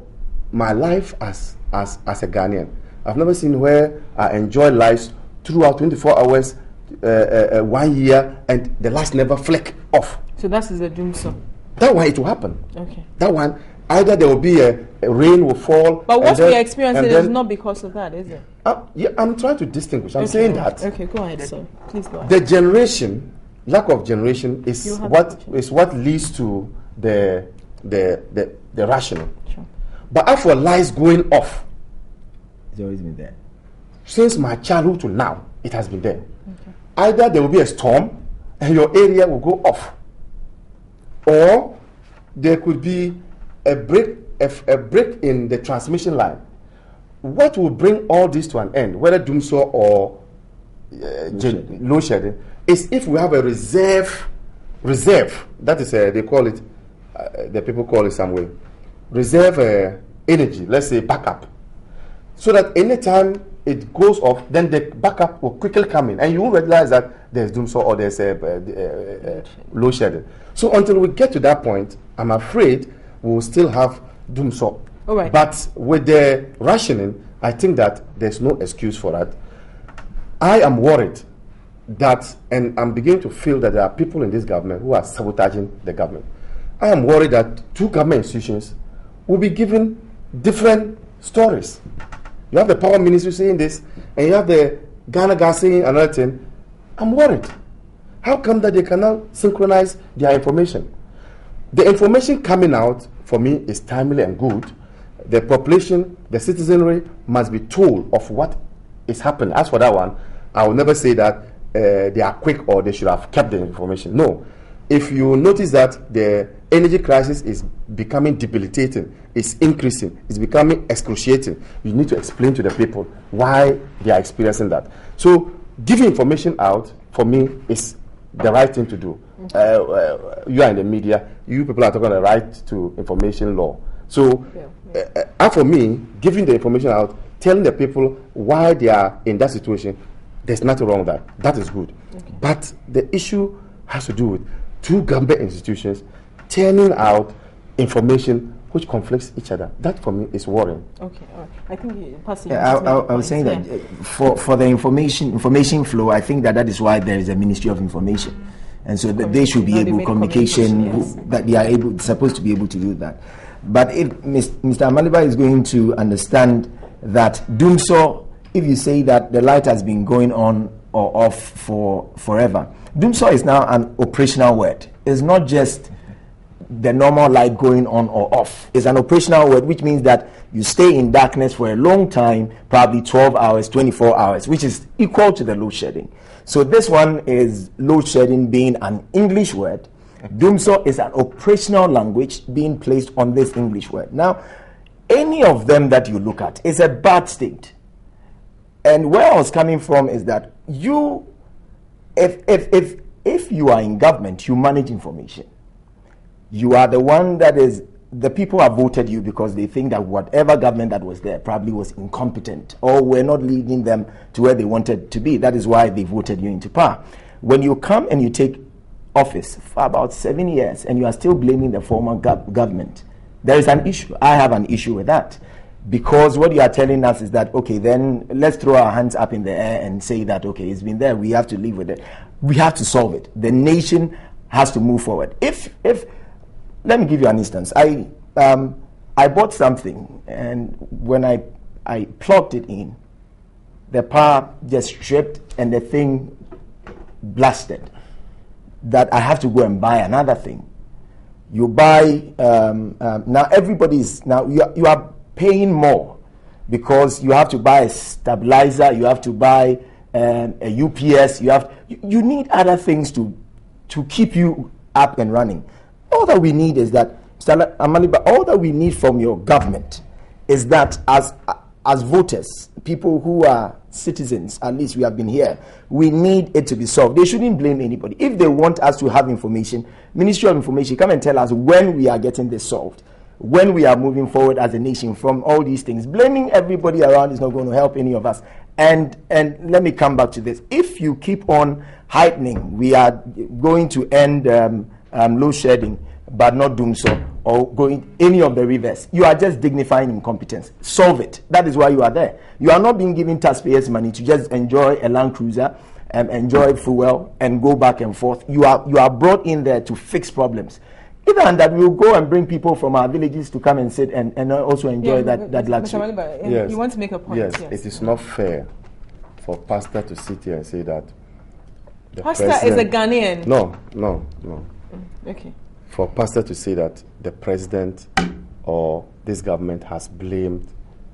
my life as a Ghanaian, I've never seen where I enjoy lights throughout 24 hours, 1 year, and the lights never flick off. So that is the Dumso. That one, it will happen. Okay. That one, either there will be a rain will fall. But what we are experiencing is not because of that, is it? Yeah, I'm trying to distinguish. I'm saying that. Okay, go ahead, sir. Please go ahead. The generation, lack of generation, is what leads to the rationing. Sure. But as for lights going off, It's always been there. Since my childhood to now, it has been there. Okay. Either there will be a storm and your area will go off, or there could be a break in the transmission line. What will bring all this to an end, whether Dumso or load shedding, is if we have a reserve. That is, they call it, the people call it some way, reserve energy. Let's say backup, so that anytime it goes off, then the backup will quickly come in, and you will realize that there's Dumso or there's load shedding. So until we get to that point, I'm afraid we will still have Dumso. All right. But with the rationing, I think that there's no excuse for that. I am worried that, and I'm beginning to feel that there are people in this government who are sabotaging the government. I am worried that two government institutions will be given different stories. You have the power ministry saying this, and you have the Ghana Gas saying another thing. I'm worried. How come that they cannot synchronize their information? The information coming out, for me, is timely and good. The population, the citizenry must be told of what is happening. As for that one, I will never say that they are quick or they should have kept the information. No. If you notice that the energy crisis is becoming debilitating, it's increasing, it's becoming excruciating, you need to explain to the people why they are experiencing that. So giving information out for me, is the right thing to do. You are in the media. You people are talking about the right to information law. So, for me, giving the information out, telling the people why they are in that situation, there's nothing wrong with that. That is good. Okay. But the issue has to do with two government institutions turning out information which conflicts each other. That for me is worrying. Okay, all right. I think I was saying that for the information flow, I think that is why there is a Ministry of Information, and so that they should be able that they are supposed to be able to do that. But if Mr. Amaliba is going to understand that Dumso, if you say that the light has been going on or off for forever, Dumso is now an operational word. It's not just the normal light going on or off. Is an operational word, which means that you stay in darkness for a long time, probably 12 hours, 24 hours, which is equal to the load shedding. So this one is load shedding being an English word. Dumso is an operational language being placed on this English word. Now, any of them that you look at is a bad state. And where I was coming from is that if you are in government, you manage information. You are the one that is, the people have voted you because they think that whatever government that was there probably was incompetent or were not leading them to where they wanted to be. That is why they voted you into power. When you come and you take office for about 7 years and you are still blaming the former government, there is an issue. I have an issue with that. Because what you are telling us is that, okay, then let's throw our hands up in the air and say that, okay, it's been there, we have to live with it. We have to solve it. The nation has to move forward. If let me give you an instance. I bought something, and when I plugged it in, the power just stripped and the thing blasted. That I have to go and buy another thing. You buy now. Everybody's now you are paying more because you have to buy a stabilizer. You have to buy a UPS. You need other things to keep you up and running. All that we need is that, Mr. Amaliba, all that we need from your government is that as voters, people who are citizens, at least we have been here, we need it to be solved. They shouldn't blame anybody. If they want us to have information, Ministry of Information, come and tell us when we are getting this solved, when we are moving forward as a nation from all these things. Blaming everybody around is not going to help any of us. And let me come back to this. If you keep on heightening, we are going to end load shedding, but not doing so, or going any of the reverse. You are just dignifying incompetence. Solve it. That is why you are there. You are not being given taxpayers' money to just enjoy a Land Cruiser, enjoy fuel, and go back and forth. You are brought in there to fix problems. Either than that, we'll go and bring people from our villages to come and sit and also enjoy that luxury. Yes. You want to make a point? Yes, it is not fair for pastor to sit here and say that the pastor is a Ghanaian. No. Okay. For pastor to say that the president or this government has blamed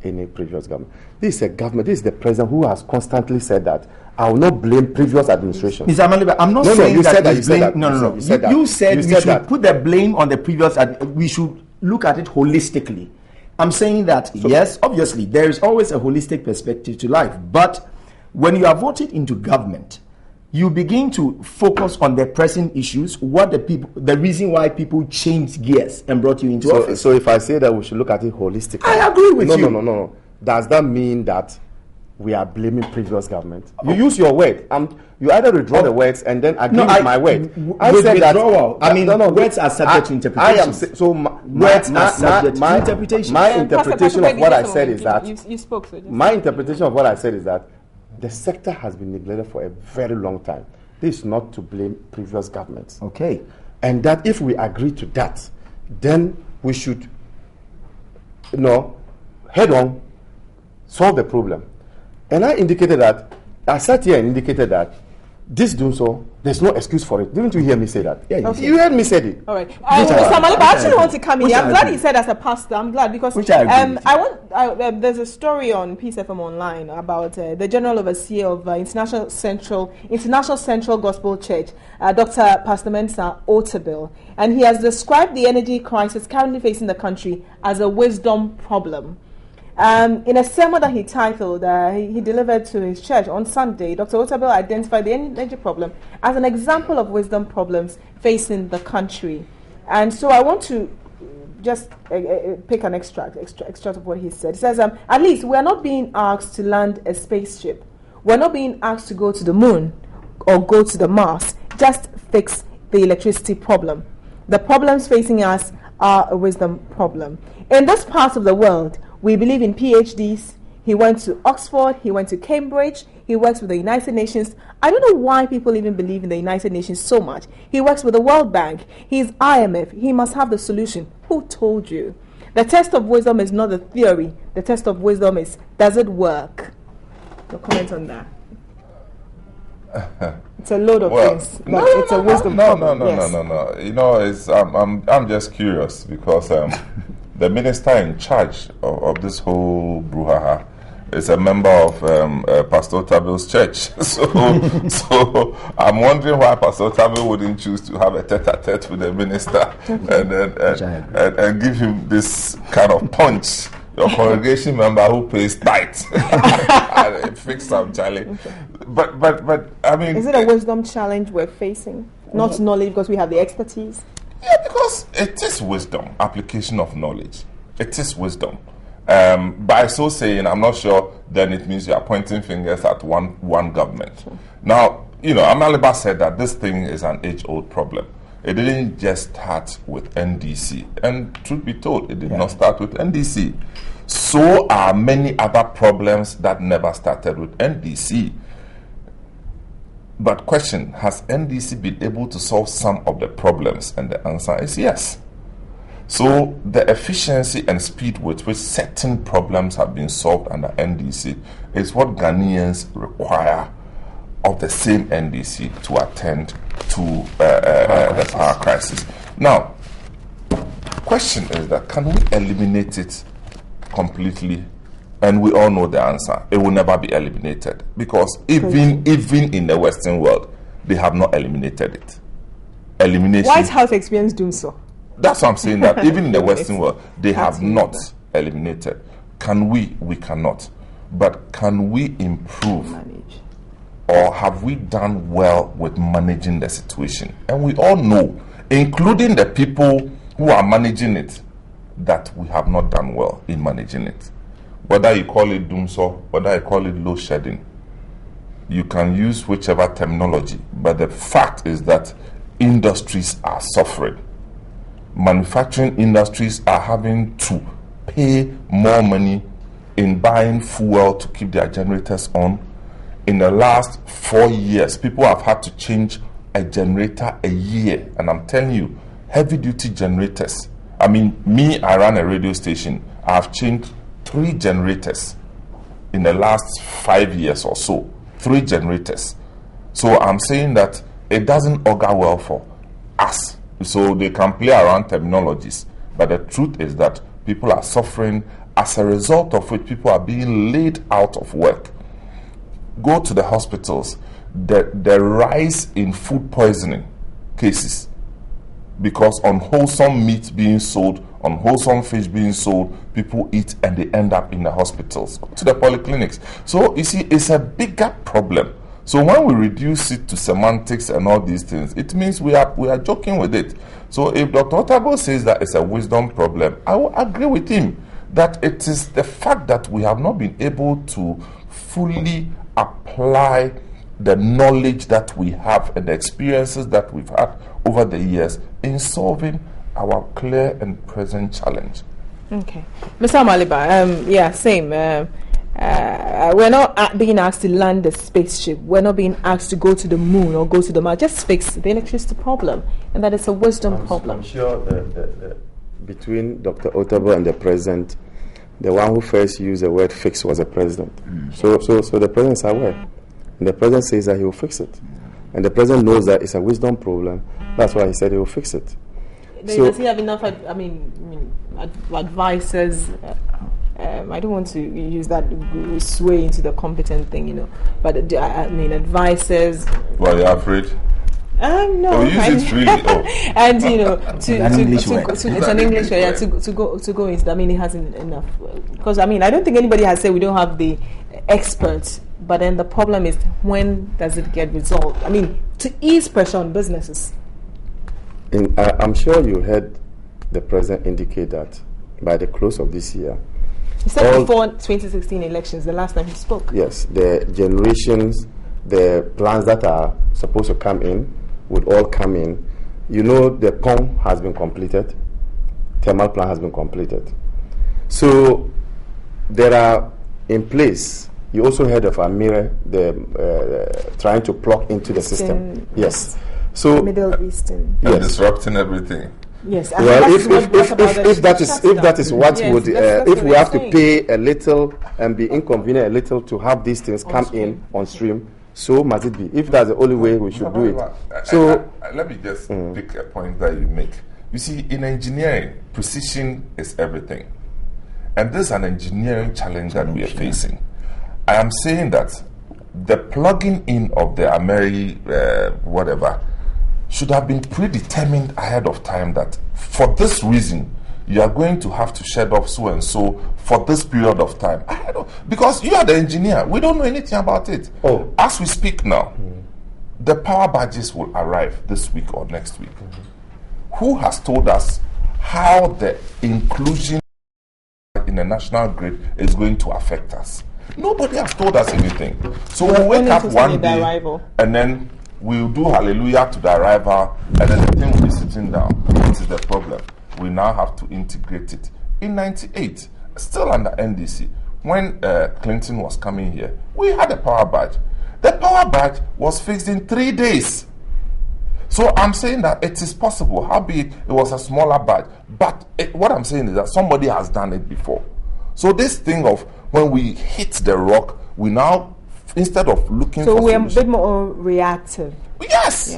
any previous government. This is a government, this is the president who has constantly said that I will not blame previous administration. Mr. Amaliba, I'm not saying you that said that. You said that. No. You said we should put the blame on the previous. We should look at it holistically. I'm saying that, yes, obviously, there is always a holistic perspective to life. But when you are voted into government, you begin to focus on the pressing issues, the reason why people changed gears and brought you into office. So if I say that we should look at it holistically, I agree with you. No. Does that mean that we are blaming previous government? You use your word. You either withdraw the words and then agree with my word. I said withdrawal. Words are subject to interpretation. Words are subject to interpretation. My interpretation of what I said is that you spoke. So my interpretation of what I said is that the sector has been neglected for a very long time. This is not to blame previous governments. Okay. And that if we agree to that, then we should, head on, solve the problem. And I sat here and indicated that this doing so, there's no excuse for it. Didn't you hear me say that? Yeah, you heard me say it. All right. Mr. Amaliba, I actually want to come in. I'm glad he said as a pastor. I'm glad because there's a story on Peace FM Online about the General Overseer of International Central Gospel Church, Dr. Pastor Mensah Otabil, and he has described the energy crisis currently facing the country as a wisdom problem. In a sermon that he titled, he delivered to his church on Sunday, Dr. Otabil identified the energy problem as an example of wisdom problems facing the country. And so I want to just pick an extract of what he said. He says, at least we're not being asked to land a spaceship. We're not being asked to go to the moon or go to the Mars. Just fix the electricity problem. The problems facing us are a wisdom problem. In this part of the world, we believe in PhDs. He went to Oxford. He went to Cambridge. He works with the United Nations. I don't know why people even believe in the United Nations so much. He works with the World Bank. He's IMF. He must have the solution. Who told you? The test of wisdom is not the theory. The test of wisdom is, does it work? Your comment on that? It's a load of things, but it's a wisdom problem. No. You know, I'm just curious because the minister in charge of this whole brouhaha is a member of Pastor Otabil's church. So I'm wondering why Pastor Otabil wouldn't choose to have a tete-a-tete with the minister and give him this kind of punch. Your congregation member who pays tithe and fix some challenge. But I mean, is it a wisdom challenge we're facing? Not knowledge because we have the expertise. Yeah, because it is wisdom, application of knowledge. It is wisdom. By so saying, I'm not sure then it means you are pointing fingers at one government. Sure. Now, Amaliba said that this thing is an age-old problem. It didn't just start with NDC. And truth be told, it did not start with NDC. So are many other problems that never started with NDC. But question, has NDC been able to solve some of the problems? And the answer is yes. So the efficiency and speed with which certain problems have been solved under NDC is what Ghanaians require of the same NDC to attend to the power crisis. Now, question is that can we eliminate it completely? And we all know the answer. It will never be eliminated because even in the Western world, they have not eliminated it. Elimination. White House experience doing so. That's what I'm saying, that even in the Western world, they have not eliminated. Can we? We cannot. But can we improve? Manage. Or have we done well with managing the situation? And we all know, including the people who are managing it, that we have not done well in managing it. Whether you call it doomsaw, whether you call it load shedding, you can use whichever terminology. But the fact is that industries are suffering. Manufacturing industries are having to pay more money in buying fuel to keep their generators on. In the last 4 years, people have had to change a generator a year. And I'm telling you, heavy-duty generators. I run a radio station. I've changed 3 generators in the last 5 years or so. 3 generators. So I'm saying that it doesn't augur well for us. So they can play around terminologies. But the truth is that people are suffering, as a result of which people are being laid out of work. Go to the hospitals. The rise in food poisoning cases, because unwholesome meat being sold, unwholesome fish being sold, people eat and they end up in the hospitals. Go to the polyclinics. So you see, it's a bigger problem. So when we reduce it to semantics and all these things, it means we are joking with it. So if Dr. Otabil says that it's a wisdom problem, I will agree with him that it is the fact that we have not been able to fully apply the knowledge that we have and the experiences that we've had over the years in solving our clear and present challenge. Okay. Mr. Amaliba, same. We're not being asked to land a spaceship. We're not being asked to go to the moon or go to the Mars. Just fix the electricity problem, and that is a wisdom problem. I'm sure the between Dr. Otabil and the president, the one who first used the word fix was the president. So the president is aware. And the president says that he will fix it. And the president knows that it's a wisdom problem. That's why he said he will fix it. Does he have enough, advisors? I don't want to use that sway into the competent thing, but advisors. Well, you're afraid? No. Oh, use it freely. Oh. And you know, it's an English word. It's an English word. Yeah, to go into. I mean, it hasn't enough. Because I mean, I don't think anybody has said we don't have the experts. But then the problem is, when does it get resolved? I mean, to ease pressure on businesses. I'm sure you heard the president indicate that by the close of this year. He said before 2016 elections, the last time he spoke. Yes, the generations, the plans that are supposed to come in would all come in. You know, the POM has been completed. Thermal plan has been completed. So there are in place. You also heard of Amira, trying to plug into the system. Yes. So Middle Eastern. And disrupting everything. Yes. Well, if that is what would if we have to pay a little and be inconvenient a little to have these things come in on stream, so must it be. If that's the only way we should do it. So let me just pick a point that you make. You see, in engineering, precision is everything, and this is an engineering challenge that we are facing. I am saying that the plugging in of the Ameri whatever should have been predetermined ahead of time, that for this reason you are going to have to shed off so and so for this period of time. Because you are the engineer, we don't know anything about it. As we speak now, the power badges will arrive this week or next week. Who has told us how the inclusion in the national grid is going to affect us? Nobody has told us anything. So we'll wake up one day and then we'll do hallelujah to the arrival, and then the thing will be sitting down. This is the problem. We now have to integrate it. In 98, still under NDC, when Clinton was coming here, we had a power badge. The power badge was fixed in 3 days. So I'm saying that it is possible. How big it was a smaller badge. But what I'm saying is that somebody has done it before. So this thing of when we hit the rock, we now, instead of looking for we're solutions, a bit more reactive. Yes.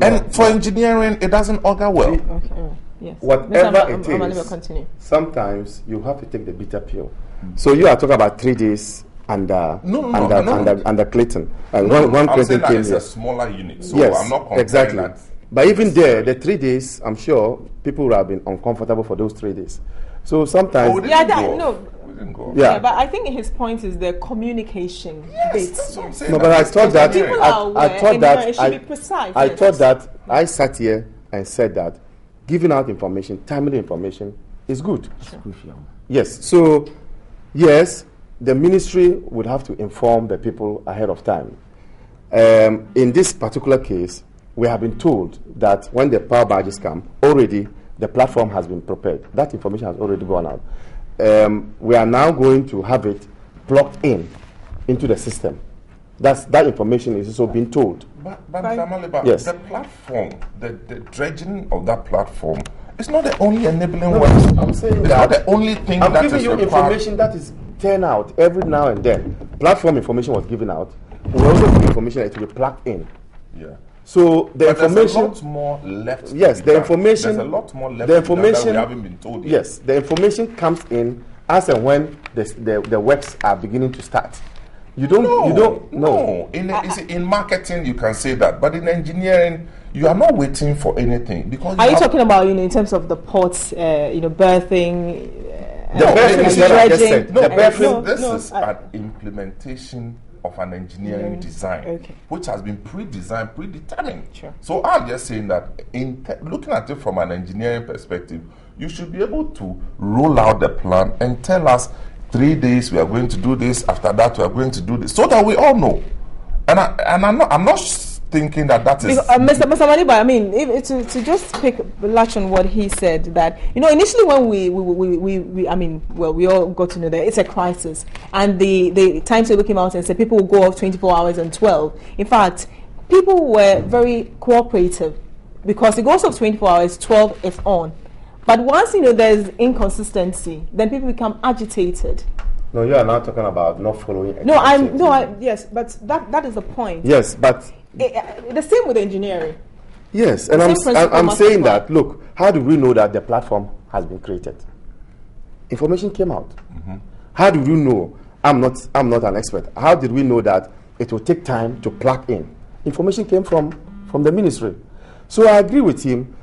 And for engineering, it doesn't augur well. Okay. Yes. Whatever it is, sometimes you have to take the bitter pill. So you are talking about 3 days under Clinton, and one Clinton came here. It's a smaller unit, so yes, I'm not comparing exactly. that. But even there, the 3 days, I'm sure people would have been uncomfortable for those 3 days. So sometimes, we didn't go. Yeah, but I think his point is the communication bit. No, but I thought that I sat here and said that giving out information, timely information, is good. Yes. So, yes, the ministry would have to inform the people ahead of time. In this particular case, we have been told that when the power badges come, already the platform has been prepared. That information has already gone out. We are now going to have it plugged into the system. That information is also being told. But Mr. Yes. The platform, the dredging of that platform is not the only enabling work. I'm saying it's not the only thing I'm that giving is you required. Information that is turned out every now and then. Platform information was given out. We also give information that will be plugged in. Yeah. So the information. There's a lot more left. Yes, the information. There's a lot more left. The information that we haven't been told yet. Yes, the information comes in as and when the works are beginning to start. You don't know. In marketing, you can say that, but in engineering, you are not waiting for anything because. Are you talking about in terms of the ports, berthing? This is an implementation of an engineering design, which has been pre-designed, predetermined. Sure. So I'm just saying that looking at it from an engineering perspective, you should be able to roll out the plan and tell us 3 days we are going to do this, after that we are going to do this, so that we all know. And I'm not thinking that is Mr. Madiba, I mean, to just latch on what he said, that initially when we all got to know that it's a crisis, and the timetable came out and said people will go off 24 hours and 12. In fact, people were very cooperative because it goes off 24 hours, 12 is on. But once there's inconsistency, then people become agitated. No, you are now talking about not following. Yes, but that is the point. Yes, but the same with engineering. Yes, and I'm saying that. Look, how do we know that the platform has been created? Information came out. Mm-hmm. How do we know? I'm not an expert. How did we know that it will take time to plug in? Information came from from the ministry. So I agree with him.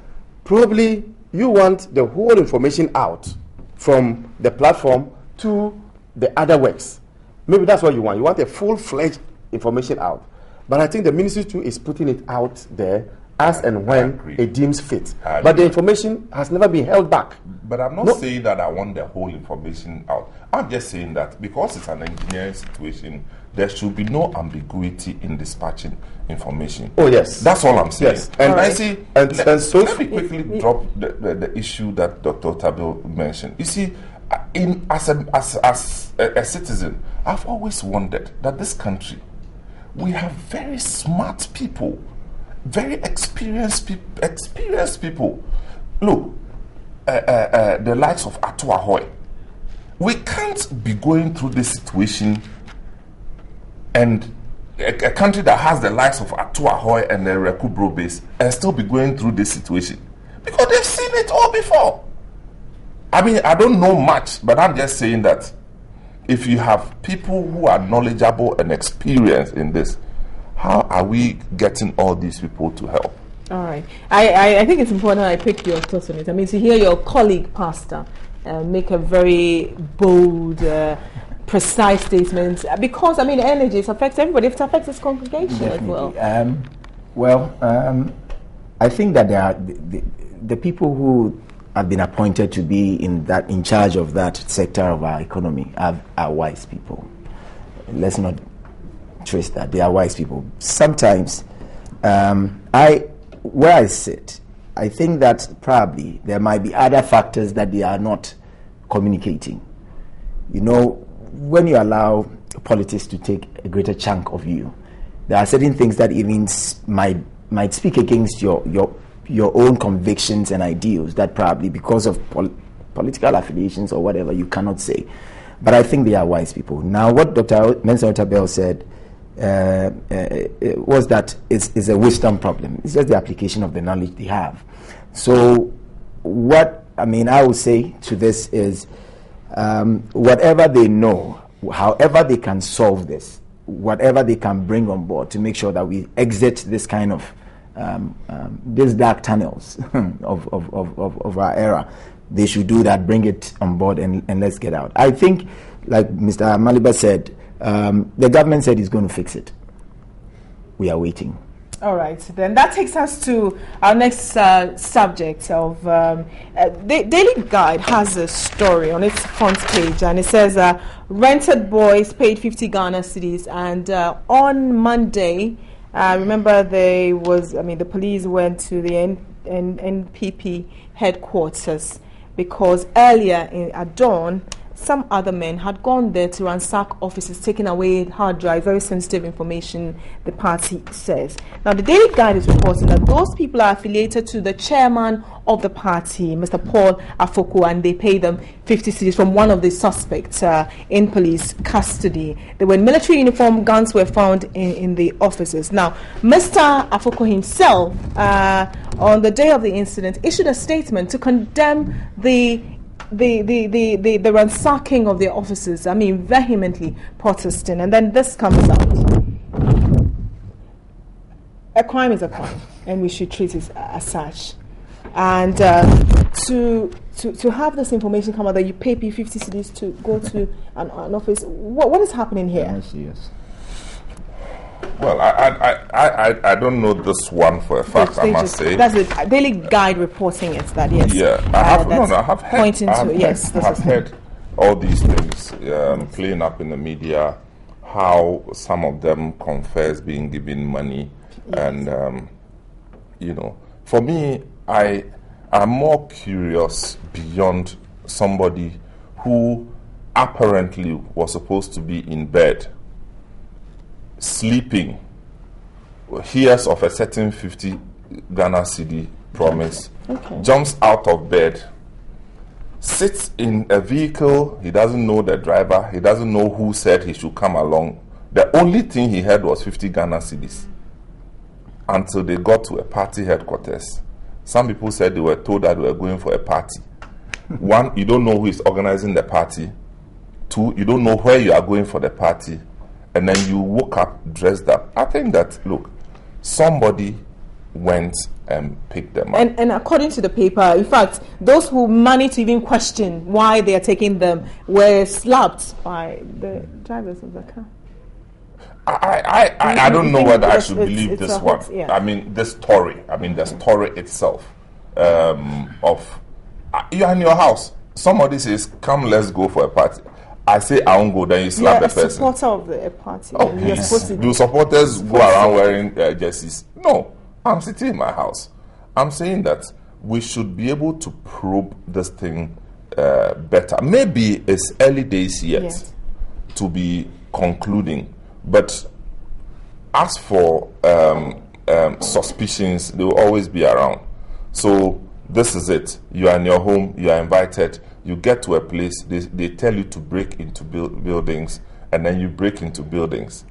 Probably you want the whole information out from the platform to the other works. Maybe that's what you want. You want a full-fledged information out. But I think the ministry too is putting it out there as and when it deems fit. But the information has never been held back. But I'm not saying that I want the whole information out. I'm just saying that because it's an engineering situation, there should be no ambiguity in dispatching information. Oh, yes. That's all I'm saying. Yes. And right. I see, so let me quickly drop the issue that Dr. Tabil mentioned. You see, as a citizen, I've always wondered that this country, we have very smart people, very experienced people. Look, the likes of Atu Ahoy. We can't be going through this situation, and a country that has the likes of Atu Ahoy and the Rekubro base and still be going through this situation because they've seen it all before. I mean, I don't know much, but I'm just saying that if you have people who are knowledgeable and experienced in this, how are we getting all these people to help? All right. I think it's important I pick your thoughts on it. I mean, to hear your colleague, Pastor, make a very bold, precise statement, because, I mean, energy, it affects everybody. It affects this congregation Definitely. as well. I think that there are the people who have been appointed to be in charge of that sector of our economy are wise people. Let's not trace that. They are wise people. Sometimes, where I sit, I think that probably there might be other factors that they are not communicating. You know, when you allow politics to take a greater chunk of you, there are certain things that even might speak against your own convictions and ideals that probably because of political affiliations or whatever you cannot say. But I think they are wise people. Now, what Dr. Mensah Otabil said was that it's a wisdom problem. It's just the application of the knowledge they have. So what I would say to this is whatever they know, however they can solve this, whatever they can bring on board to make sure that we exit this kind of these dark tunnels of our era, they should do that, bring it on board, and let's get out. I think, like Mr. Maliba said, the government said it's going to fix it. We are waiting. All right, then that takes us to our next subject of the Daily Guide has a story on its front page, and it says rented boys paid 50 Ghana cedis, and on Monday, remember the police went to the NPP headquarters because earlier at dawn, some other men had gone there to ransack offices, taking away hard drive, very sensitive information, the party says. Now, the Daily Guide is reporting that those people are affiliated to the chairman of the party, Mr. Paul Afoko, and they pay them 50 cedis from one of the suspects in police custody. They were in military uniform, guns were found in the offices. Now, Mr. Afoko himself, on the day of the incident, issued a statement to condemn the ransacking of their offices, vehemently protesting, and then this comes out. A crime is a crime, and we should treat it as such. And to have this information come out that you pay 50 cedis to go to an office, what is happening here? Yes. Well, I don't know this one for a fact, I must say. That's the Daily Guide reporting it, that yes. Yeah, I have heard all these things playing up in the media, how some of them confess being given money. Yes. And, for me, I am more curious beyond somebody who apparently was supposed to be in bed, sleeping, hears of a certain 50 Ghana cedi promise, jumps out of bed, sits in a vehicle, he doesn't know the driver, he doesn't know who said he should come along. The only thing he heard was 50 Ghana cedis until they got to a party headquarters. Some people said they were told that they were going for a party. One, you don't know who is organizing the party. Two, you don't know where you are going for the party. And then you woke up dressed up. I think that, look, somebody went and picked them up. And according to the paper, in fact, those who managed to even question why they are taking them were slapped by the drivers of the car. I don't know whether I should believe it's this one. yeah. I mean, this story. I mean, the story itself of you're in your house. Somebody says, "Come, let's go for a party." I say, "I won't go." Then you slap the person. Supporter of the party. Oh, You're supposed to do supporters go around wearing jerseys? No, I'm sitting in my house. I'm saying that we should be able to probe this thing better. Maybe it's early days yet to be concluding. But as for suspicions, they will always be around. So this is it. You are in your home, you are invited, you get to a place, they tell you to break into buildings, and then you break into buildings.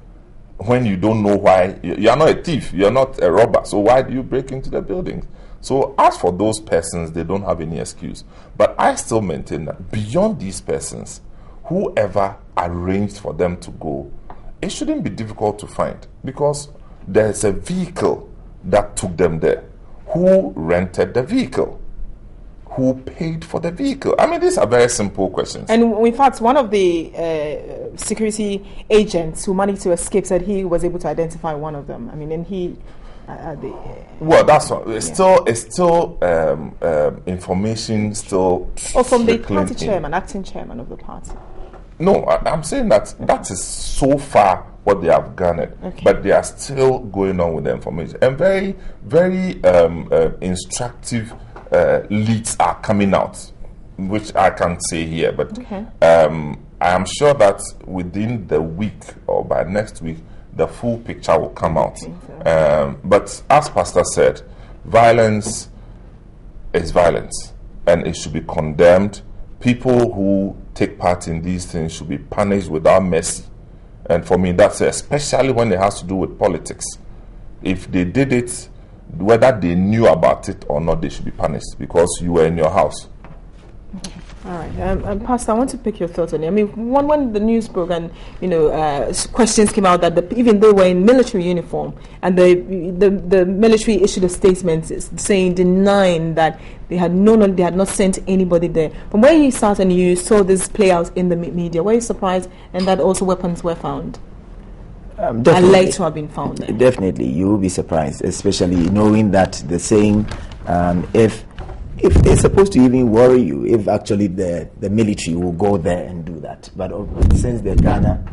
When you don't know why, you are not a thief, you are not a robber, so why do you break into the buildings? So as for those persons, they don't have any excuse. But I still maintain that beyond these persons, whoever arranged for them to go, it shouldn't be difficult to find, because there's a vehicle that took them there. Who rented the vehicle? Who paid for the vehicle? I mean, these are very simple questions. And in fact, one of the security agents who managed to escape said he was able to identify one of them. I mean, and he... well, that's what, it's still information still... Oh, from the party chairman, acting chairman of the party. No, I'm saying that is so far what they have garnered, but they are still going on with the information. And very, very instructive leads are coming out, which I can't say here, but I am sure that within the week or by next week, the full picture will come out. But as Pastor said, violence is violence, and it should be condemned. People who take part in these things should be punished without mercy. And for me, that's especially when it has to do with politics. If they did it, whether they knew about it or not, they should be punished because you were in your house. All right, Pastor, I want to pick your thoughts on it. I mean, when the news broke and questions came out that even they were in military uniform, and the military issued a statement saying, denying that they had not sent anybody there. From where you sat and you saw this play out in the media, were you surprised? And that also weapons were found, alleged to have been found there. Definitely, you will be surprised, especially knowing that the saying, if they're supposed to even worry you, if actually the military will go there and do that. But since the Ghana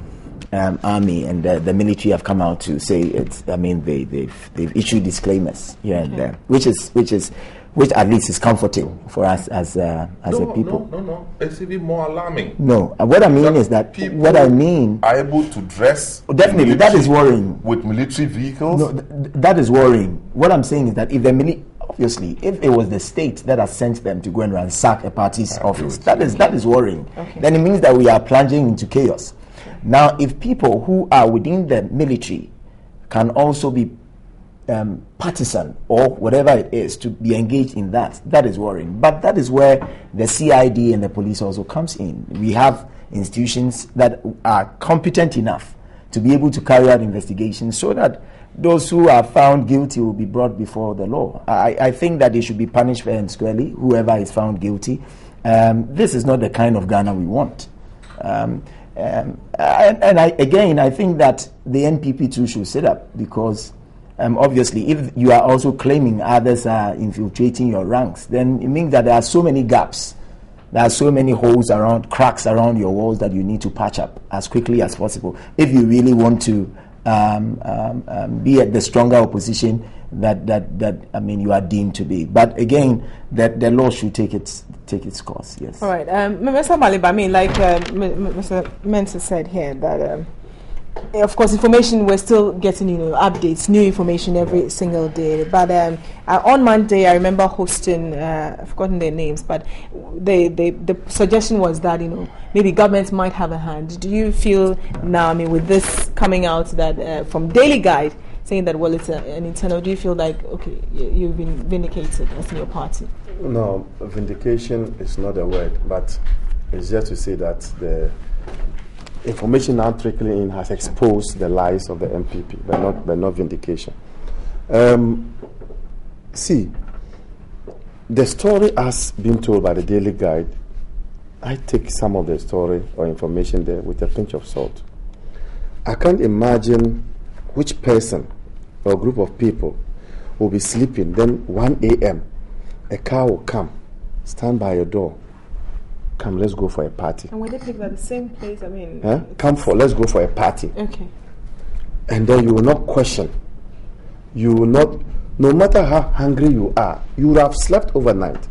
army and the military have come out to say it's, I mean, they've issued disclaimers here and there, which at least is comforting for us as a people. No, it's even more alarming. No, what I mean is that what I mean are able to dress. Definitely, that is worrying. With military vehicles. No, that is worrying. What I'm saying is that if the obviously, if it was the state that has sent them to go and ransack a party's office, that is worrying. Then it means that we are plunging into chaos. Now, if people who are within the military can also be partisan or whatever it is to be engaged in that is worrying. But that is where the CID and the police also comes in. We have institutions that are competent enough to be able to carry out investigations so that those who are found guilty will be brought before the law. I think that they should be punished fair and squarely, whoever is found guilty. This is not the kind of Ghana we want. I think that the NPP too should sit up, because obviously if you are also claiming others are infiltrating your ranks, then it means that there are so many gaps. There are so many holes cracks around your walls that you need to patch up as quickly as possible if you really want to be at the stronger opposition that I mean you are deemed to be. But again, that the law should take its course. Yes. All right, Mr. Maliba. I mean, like Mr. Mensah said here, that of course, information, we're still getting updates, new information every single day. But on Monday, I remember hosting, I've forgotten their names, but the suggestion was that maybe governments might have a hand. Do you feel now, I mean, with this coming out that from Daily Guide saying that it's an internal, do you feel like you've been vindicated as in your party? No, vindication is not a word, but it's just to say that the information now trickling in has exposed the lies of the MPP, but not vindication. See, the story as being told by the Daily Guide, I take some of the story or information there with a pinch of salt. I can't imagine which person or group of people will be sleeping, then 1 a.m. a car will come, stand by your door. Come, let's go for a party. And when they pick at the same place, I mean... Let's go for a party. Okay. And then you will not question. You will not, no matter how hungry you are, you will have slept overnight.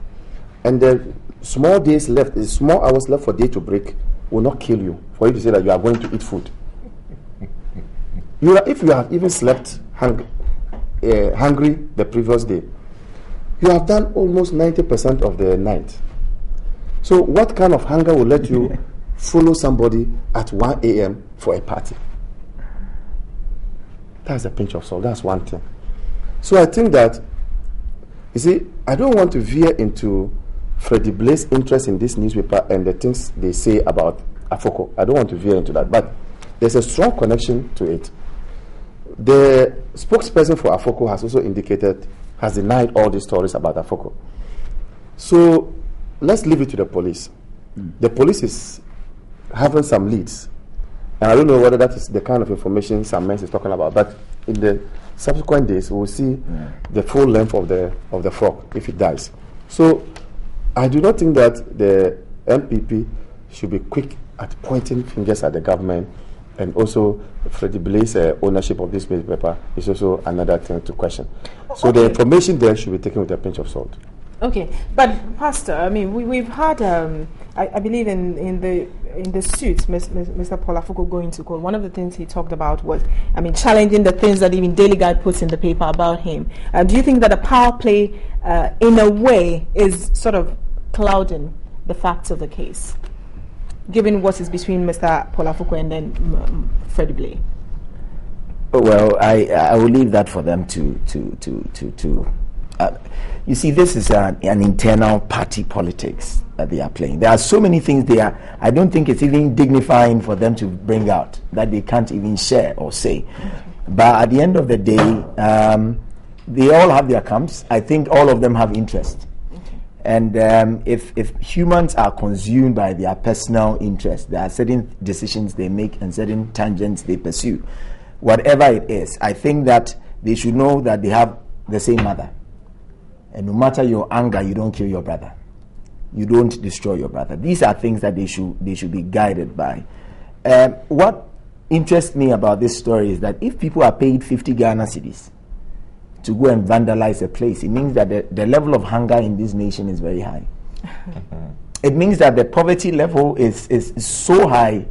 And the small days left, the small hours left for day to break will not kill you, for you to say that you are going to eat food. If you have even slept hungry the previous day, you have done almost 90% of the night. So what kind of hunger will let you follow somebody at 1 a.m. for a party? That's a pinch of salt. That's one thing. So I think that, you see, I don't want to veer into Freddie Blake's interest in this newspaper and the things they say about Afoko. I don't want to veer into that, but there's a strong connection to it. The spokesperson for Afoko has also has denied all these stories about Afoko. So let's leave it to the police. The police is having some leads. And I don't know whether that is the kind of information Sam Mens is talking about, but in the subsequent days, we will see the full length of the frog if it dies. So I do not think that the MPP should be quick at pointing fingers at the government, and also Freddie Blake's ownership of this newspaper is also another thing to question. So the information there should be taken with a pinch of salt. Okay, but Pastor, I mean, we've had, I believe in the suit, Mr. Paul Afoko going to court. One of the things he talked about was, I mean, challenging the things that even Daily Guide puts in the paper about him. Do you think that a power play, in a way, is sort of clouding the facts of the case, given what is between Mr. Paul Afoko and then Freddie Blake? Well, I will leave that for them to you see, this is an internal party politics that they are playing. There are so many things I don't think it's even dignifying for them to bring out that they can't even share or say. But at the end of the day, they all have their camps. I think all of them have interest. And if humans are consumed by their personal interest, there are certain decisions they make and certain tangents they pursue. Whatever it is, I think that they should know that they have the same mother. And no matter your anger, you don't kill your brother. You don't destroy your brother. These are things that they should be guided by. What interests me about this story is that if people are paid 50 Ghana cedis to go and vandalize a place, it means that the level of hunger in this nation is very high. It means that the poverty level is so high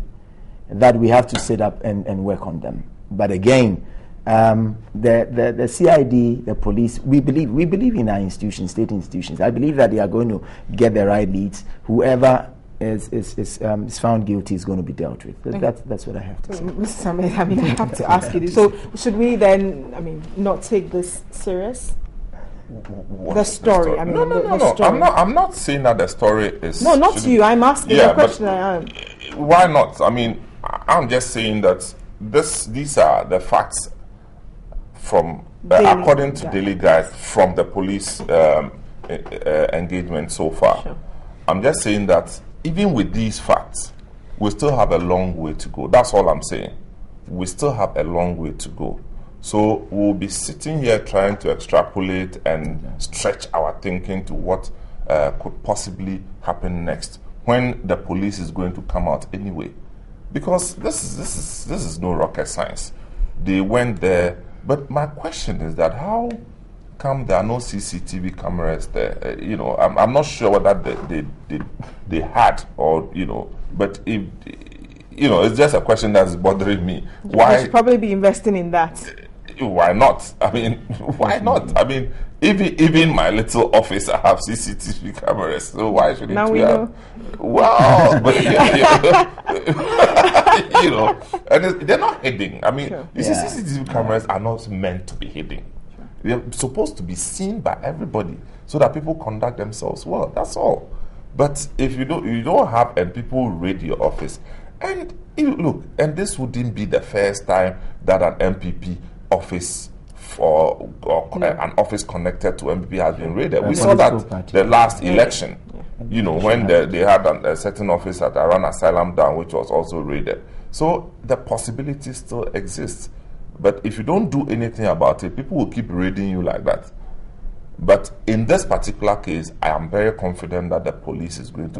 that we have to sit up and work on them. But again, the CID, the police, we believe in our institutions, state institutions. I believe that they are going to get the right leads. Whoever is found guilty is going to be dealt with. That's what I have to say. Mr. Samet, I mean, I have to ask you this. So should we then, I mean, not take this serious? The story. I mean, no. The story. I'm not saying that the story is. No, not you. I'm asking the question. Why not? I mean, I'm just saying that these are the facts from according to Daily Guide from the police engagement so far. Sure. I'm just saying that even with these facts, we still have a long way to go. That's all I'm saying. We still have a long way to go. So we'll be sitting here trying to extrapolate and stretch our thinking to what could possibly happen next when the police is going to come out anyway. Because this is no rocket science. They went there. But my question is that how come there are no CCTV cameras there? I'm not sure whether they had or, but if, it's just a question that's bothering me. Why? You should probably be investing in that. Why not? I mean, why not? I mean, even my little office, I have CCTV cameras, so why shouldn't now we have? Know. Wow, but and they're not hidden. I mean, Sure. you see, CCTV cameras are not meant to be hidden. They're supposed to be seen by everybody so that people conduct themselves well. That's all. But if you don't have, and people raid your office, and look, and this wouldn't be the first time that an MPP office an office connected to MPP has been raided. We saw that the last election, when they had a certain office that ran Asylum down, which was also raided. So the possibility still exists. But if you don't do anything about it, people will keep raiding you like that. But in this particular case, I am very confident that the police is going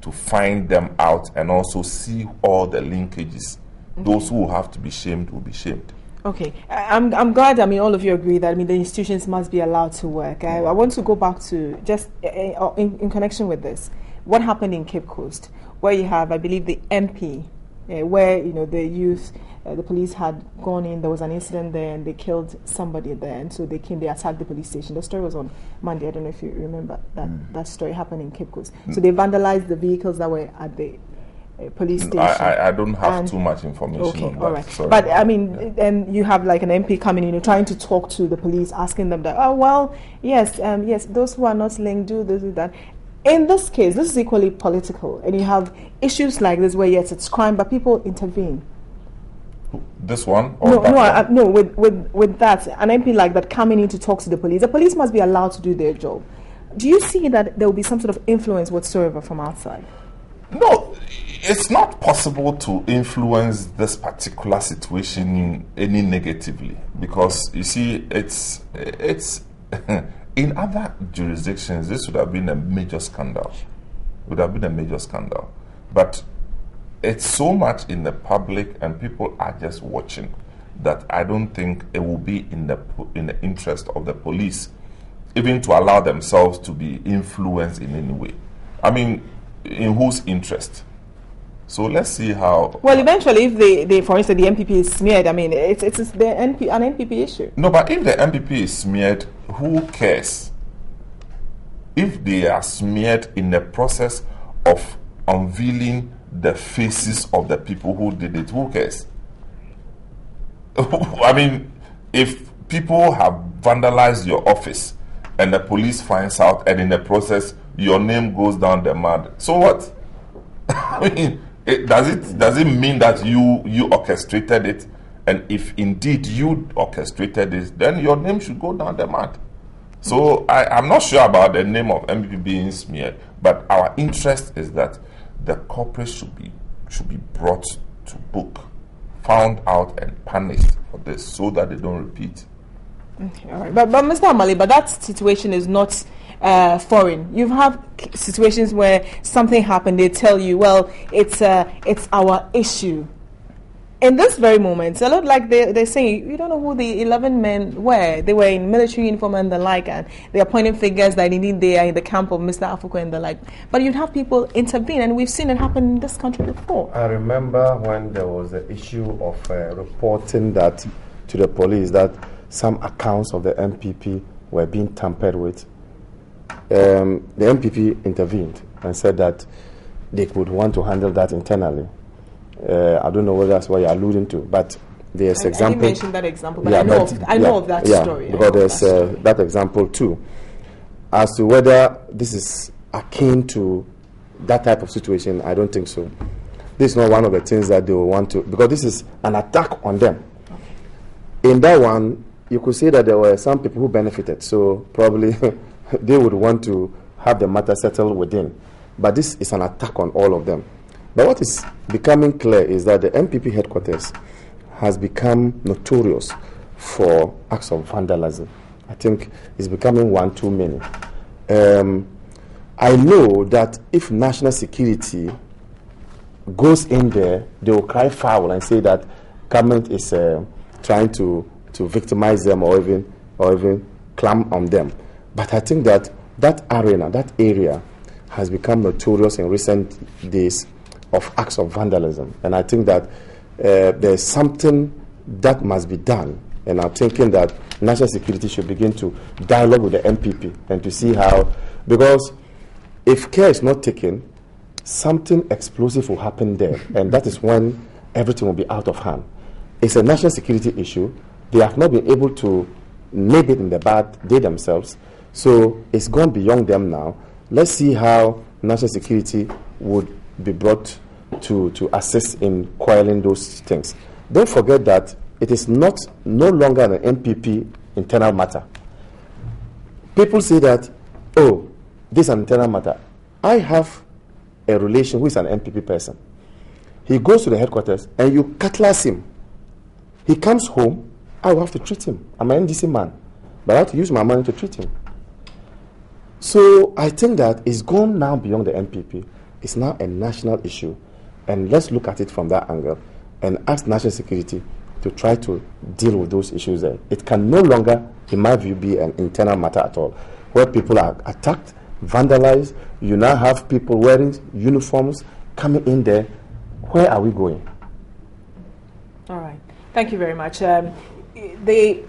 to find them out and also see all the linkages. Those who have to be shamed will be shamed. Okay, I'm glad. All of you agree that the institutions must be allowed to work. I want to go back to just in connection with this. What happened in Cape Coast, where you have, I believe, the MP, where the youth. The police had gone in, there was an incident there and they killed somebody there, and so they attacked the police station. The story was on Monday. I don't know if you remember that story happened in Cape Coast. So they vandalized the vehicles that were at the police station. I don't have too much information on that. All right. Sorry. But and you have like an MP coming in, trying to talk to the police, asking them that, yes, those who are not linked, do this, do that. In this case, this is equally political, and you have issues like this where yes, it's crime, but people intervene. This one? Or no, with that, an MP like that coming in to talk to the police must be allowed to do their job. Do you see that there will be some sort of influence whatsoever from outside? No, it's not possible to influence this particular situation any negatively, because you see, it's in other jurisdictions this would have been a major scandal. But it's so much in the public and people are just watching that I don't think it will be in the interest of the police even to allow themselves to be influenced in any way. In whose interest? So let's see how. Well, eventually, if they for instance, the MPP is smeared, it's an NPP issue. No, but if the MPP is smeared, who cares? If they are smeared in the process of unveiling the faces of the people who did it, who cares? If people have vandalized your office and the police finds out and in the process your name goes down the mud, so what? Does it mean that you orchestrated it? And if indeed you orchestrated it, then your name should go down the mud. So I'm not sure about the name of MPP being smeared, but our interest is that the culprits should be brought to book, found out and punished for this, so that they don't repeat. Okay, all right. But Mr. Amali, that situation is not foreign. You've had situations where something happened, they tell you, well, it's our issue. In this very moment, a lot like they're saying, you don't know who the 11 men were. They were in military uniform and the like, and they are pointing fingers that indeed they are in the camp of Mr. Afuko and the like. But you'd have people intervene, and we've seen it happen in this country before. I remember when there was the issue of reporting that to the police that some accounts of the MPP were being tampered with. The MPP intervened and said that they would want to handle that internally. I don't know whether that's what you're alluding to, but there's example. You mentioned that example, but I know of that story. Because there's that example too. As to whether this is akin to that type of situation, I don't think so. This is not one of the things that they will want to, because this is an attack on them. Okay. In that one, you could say that there were some people who benefited, so probably they would want to have the matter settled within. But this is an attack on all of them. But what is becoming clear is that the MPP headquarters has become notorious for acts of vandalism. I think it's becoming one too many. I know that if national security goes in there, they will cry foul and say that government is trying to victimize them or even clamp on them. But I think that area has become notorious in recent days of acts of vandalism. And I think that there's something that must be done. And I'm thinking that national security should begin to dialogue with the MPP and to see how, because if care is not taken, something explosive will happen there. And that is when everything will be out of hand. It's a national security issue. They have not been able to nib it in the bud, they themselves. So it's gone beyond them now. Let's see how national security would be brought to assist in quelling those things. Don't forget that it is no longer an MPP internal matter. People say that, oh, this is an internal matter. I have a relation who is an MPP person. He goes to the headquarters and you cutlass him. He comes home, I will have to treat him. I'm an NDC man, but I have to use my money to treat him. So I think that it's gone now beyond the MPP. It's now a national issue. And let's look at it from that angle and ask national security to try to deal with those issues there. It can no longer, in my view, be an internal matter at all, where people are attacked, vandalized. You now have people wearing uniforms coming in there. Where are we going? All right. Thank you very much. The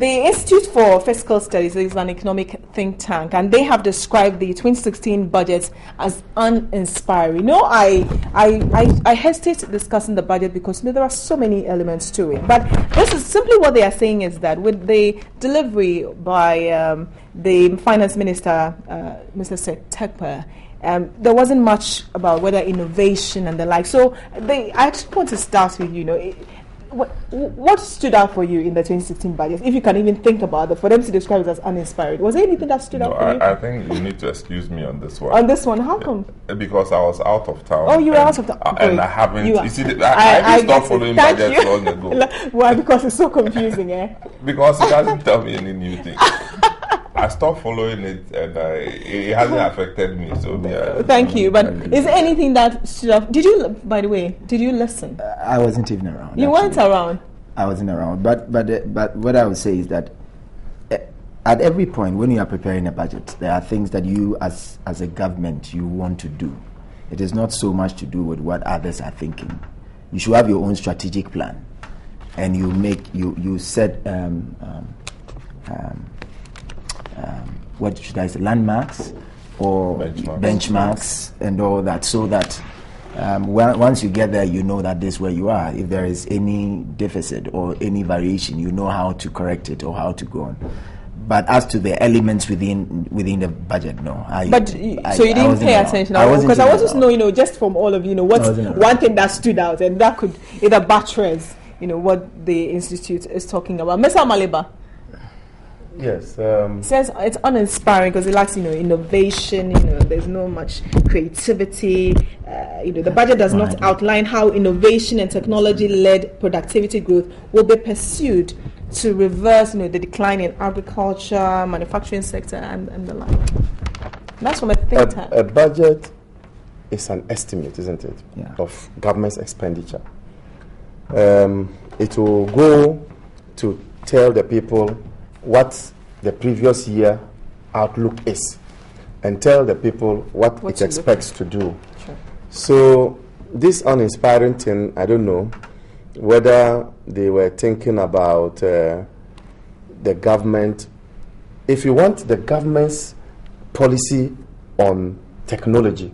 Institute for Fiscal Studies is an economic think tank, and they have described the 2016 budget as uninspiring. I hesitate discussing the budget because there are so many elements to it. But this is simply what they are saying is that with the delivery by the Finance Minister, Mr. Sekpa, there wasn't much about whether innovation and the like. So I just want to start with, what stood out for you in the 2016 budget, if you can even think about it, for them to describe it as uninspired? Was there anything that stood out for you? I think you need to excuse me on this one. On this one, how come? Because I was out of town. Oh, you were out of town. And I haven't. You see, I stopped following budgets long ago. Why? Because it's so confusing, eh? Because it doesn't tell me any new thing. I stopped following it, and it hasn't affected me. So thank you. But is there anything that stood out? By the way, did you listen? I wasn't even around. You weren't around. I wasn't around. But what I would say is that at every point when you are preparing a budget, there are things that you as a government you want to do. It is not so much to do with what others are thinking. You should have your own strategic plan, and you set what should I say, landmarks or benchmarks and all that, so that once you get there, you know that this is where you are. If there is any deficit or any variation, you know how to correct it or how to go on. But as to the elements within the budget, no. So you didn't pay attention, because I want to know, just from all of you, what's one thing that stood out, and that could either buttress, what the institute is talking about. Mr. Maliba. Yes. Says it's uninspiring because it lacks, innovation. There's no much creativity. The budget does not outline how innovation and technology-led productivity growth will be pursued to reverse, the decline in agriculture, manufacturing sector, and the like. That's from a think tank. A budget is an estimate, isn't it, of government's expenditure. It will go to tell the people what the previous year outlook is, and tell the people what it expects to do. Sure. So this uninspiring thing, I don't know whether they were thinking about the government. If you want the government's policy on technology,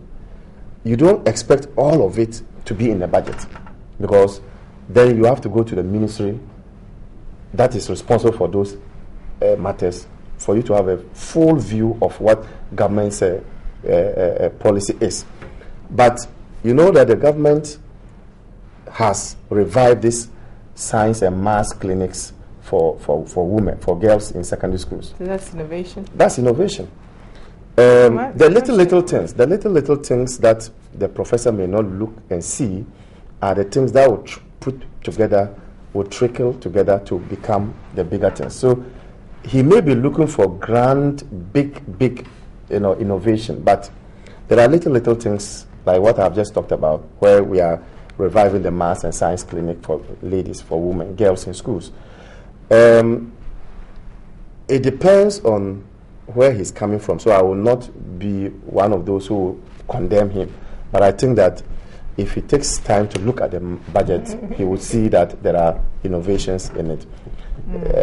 you don't expect all of it to be in the budget, because then you have to go to the ministry that is responsible for those matters for you to have a full view of what government's policy is. But you know that the government has revived this science and maths clinics for women, for girls in secondary schools. So that's innovation. That's innovation. The little things that the professor may not look and see are the things that will trickle together to become the bigger things. So he may be looking for grand, big, innovation, but there are little things like what I've just talked about, where we are reviving the maths and science clinic for ladies, for women, girls in schools. It depends on where he's coming from, so I will not be one of those who condemn him. But I think that if he takes time to look at the budget, he will see that there are innovations in it.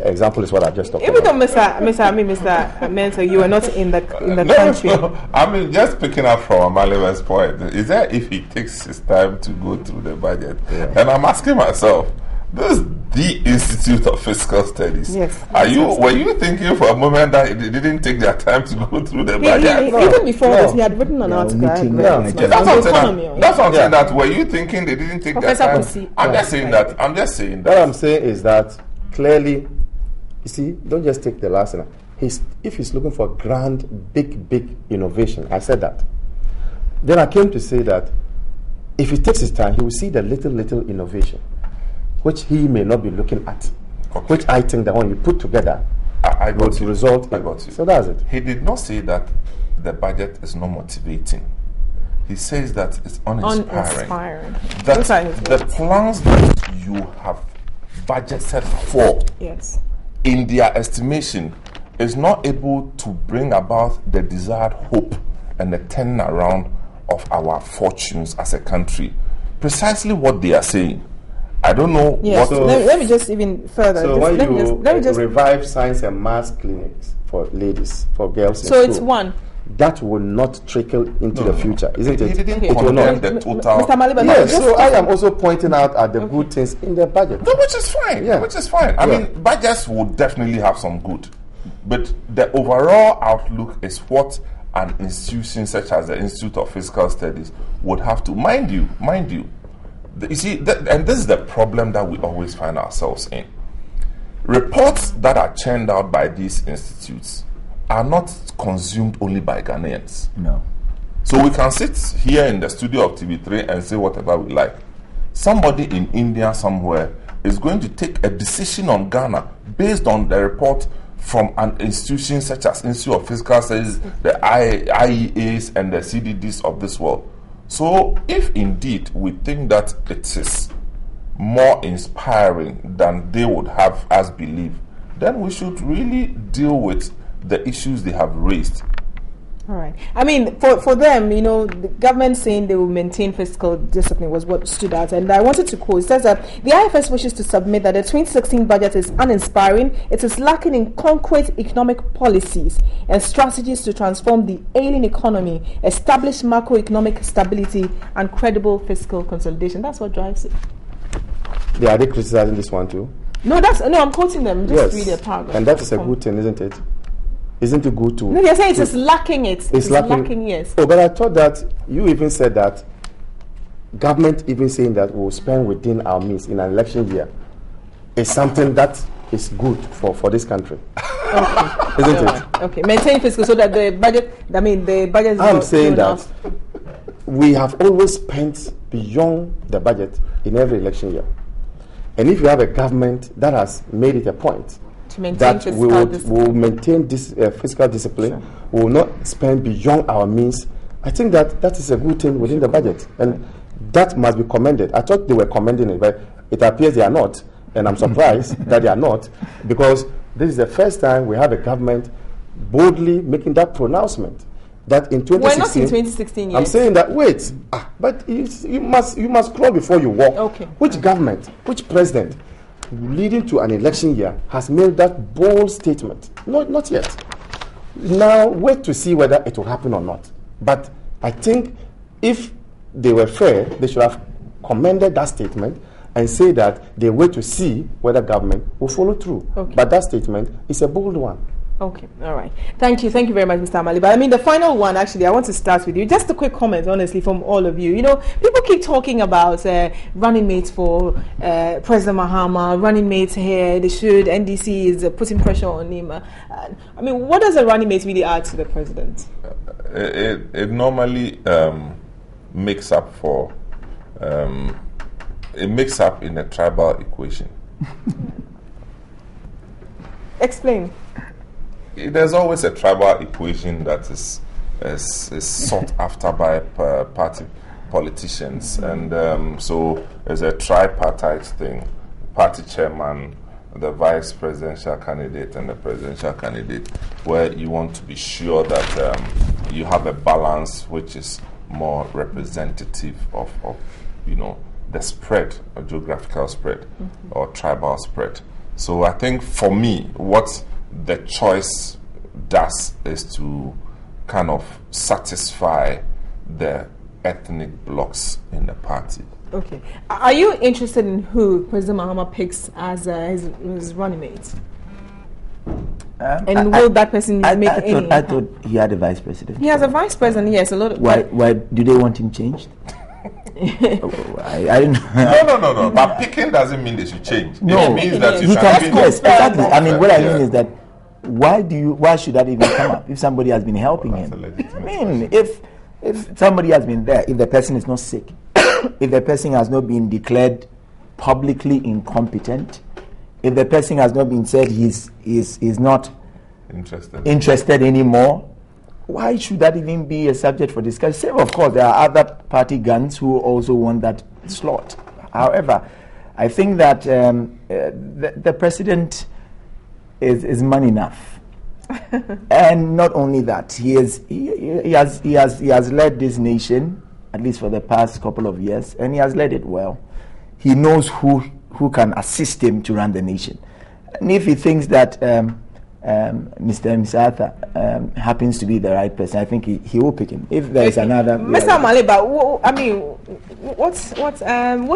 Example is what I've just talked about. Even though Mr. Mentor, you are not in the country. No. Just picking up from Amaliba's point, is that if he takes his time to go through the budget, and I'm asking myself, this is the Institute of Fiscal Studies. Yes. Were you thinking for a moment that they didn't take their time to go through the budget? Even before this, he had written an article. That's what I'm saying. That were you thinking they didn't take their time? I'm just saying that. What I'm saying is that clearly, see, don't just take the last one. If he's looking for grand, big innovation, I said that. Then I came to say that if he takes his time, he will see the little innovation, which he may not be looking at, which I think that when you put together, I got will you. result. I got you. So that's it. He did not say that the budget is not motivating. He says that it's uninspiring. That the plans that you have budgeted for, yes, in their estimation, is not able to bring about the desired hope and the turning around of our fortunes as a country. Precisely what they are saying. I don't know. Yes. What. So let me just even further. So just, let me just revive science and maths clinics for ladies, for girls. So it's one. That will not trickle into the future, isn't it? He didn't it will not. the total. Mr. Maliba, yes. So I am also pointing out at the good things in the budget, which is fine. Yeah. Which is fine. I mean, budgets would definitely have some good, but the overall outlook is what an institution such as the Institute of Fiscal Studies would have to, mind you. You see, and this is the problem that we always find ourselves in. Reports that are churned out by these institutes are not consumed only by Ghanaians. No. So we can sit here in the studio of TV3 and say whatever we like. Somebody in India somewhere is going to take a decision on Ghana based on the report from an institution such as Institute of Fiscal Studies, the IEAs and the CDDs of this world. So if indeed we think that it is more inspiring than they would have us believe, then we should really deal with the issues they have raised. All right. I mean, for them, you know, the government saying they will maintain fiscal discipline was what stood out. And I wanted to quote, it says that the IFS wishes to submit that the 2016 budget is uninspiring, it is lacking in concrete economic policies and strategies to transform the ailing economy, establish macroeconomic stability and credible fiscal consolidation. That's what drives it. Yeah, are they criticizing this one too? No, I'm quoting them. Just read a paragraph. And that is a good thing, isn't it? Isn't it good to? No, they're saying it's lacking. It's lacking. Yes. Oh, but I thought that you even said that government even saying that we'll spend within our means in an election year is something that is good for this country. Okay. Isn't it? Okay. Maintain fiscal so that the budget. I mean, the budget. Is I'm saying that we have always spent beyond the budget in every election year, and if you have a government that has made it a point that we will maintain this fiscal discipline, sure, we will not spend beyond our means, I think that is a good thing within the budget, and that must be commended. I thought they were commending it, but it appears they are not, and I'm surprised that they are not, because this is the first time we have a government boldly making that pronouncement that in 2016. We're not in 2016 yet. I'm saying that but you must crawl before you walk. Okay. Which government, which president, leading to an election year, has made that bold statement? Not yet. Now wait to see whether it will happen or not. But I think if they were fair, they should have commended that statement and say that they wait to see whether government will follow through. Okay. But that statement is a bold one. Okay, all right. Thank you very much, Mr. Amali. But I mean, the final one, actually, I want to start with you. Just a quick comment, honestly, from all of you. You know, people keep talking about running mates for President Mahama, running mates here. NDC is putting pressure on him. I mean, what does a running mate really add to the president? It normally makes up for. It makes up in a tribal equation. Explain. There's always a tribal equation that is sought after by party politicians, and so there's a tripartite thing: party chairman, the vice presidential candidate, and the presidential candidate, where you want to be sure that you have a balance which is more representative of the spread, or geographical spread, or tribal spread. So I think for me, what the choice does is to kind of satisfy the ethnic blocks in the party. Okay. Are you interested in who President Mahama picks as his running mate? And will that person make any impact? I thought he had a vice president. He has a vice president, yes. A lot of why do they want him changed? I don't know. No. But picking doesn't mean they should change. No, It means that you he can can. be Yes, exactly. I mean, what I Yeah. mean is that why should that even come up if somebody has been helping That's a him? legitimate I mean, if somebody has been there, if the person is not sick, if the person has not been declared publicly incompetent, if the person has not been said he's not interested anymore, why should that even be a subject for discussion? Same, of course, there are other party guns who also want that slot. However, I think that the president is man enough, and not only that, he has led this nation, at least for the past couple of years, and he has led it well. He knows who can assist him to run the nation, and if he thinks that Mr. Arthur happens to be the right person, I think he will pick him. If there is another, Mr. Maliba, I mean,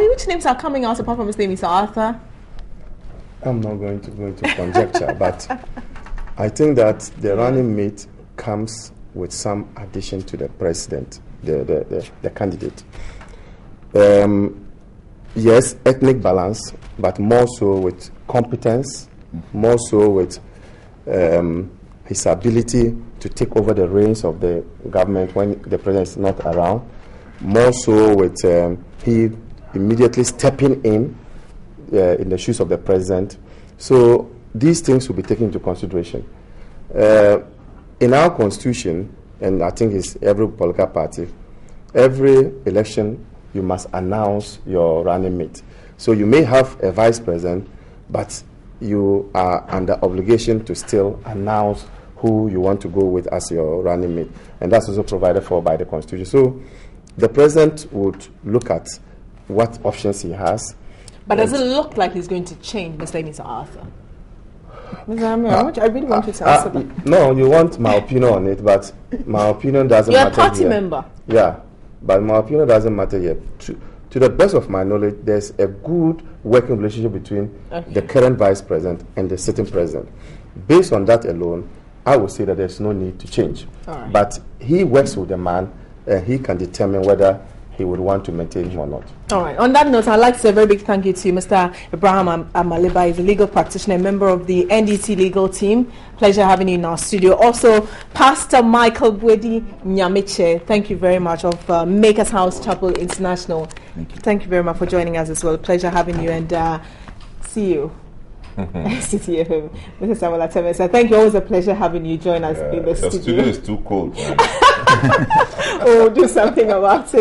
which names are coming out apart from his name, Mr. Arthur? I'm not going to go into conjecture, but I think that the running mate comes with some addition to the president, the candidate. Yes, ethnic balance, but more so with competence, more so with his ability to take over the reins of the government when the president is not around, more so with he immediately stepping in the shoes of the president. So these things will be taken into consideration. In our constitution, and I think it's every political party, every election you must announce your running mate. So you may have a vice president, but you are under obligation to still announce who you want to go with as your running mate. And that's also provided for by the constitution. So the president would look at what options he has. But does it look like he's going to change Mr. Arthur? Mr. Amir, I really want you to answer that. No, you want my opinion on it, but my opinion doesn't matter. You're a party member. Yeah, but my opinion doesn't matter yet. To the best of my knowledge, there's a good working relationship between the current vice president and the sitting president. Based on that alone, I would say that there's no need to change. Right. But he works with the man, and he can determine whether he would want to maintain him or not. All right. On that note, I'd like to say a very big thank you to Mr. Abraham Amaliba. He's a legal practitioner, member of the NDC legal team. Pleasure having you in our studio. Also, Pastor Michael Bwedi Nyamiche. Thank you very much, of Makers House Chapel International. Thank you very much for joining us as well. Pleasure having you, and see you. CTFM. Mr. Samuel Atemesa, thank you. Always a pleasure having you join us in the studio. The studio is too cold. Oh, do something about it.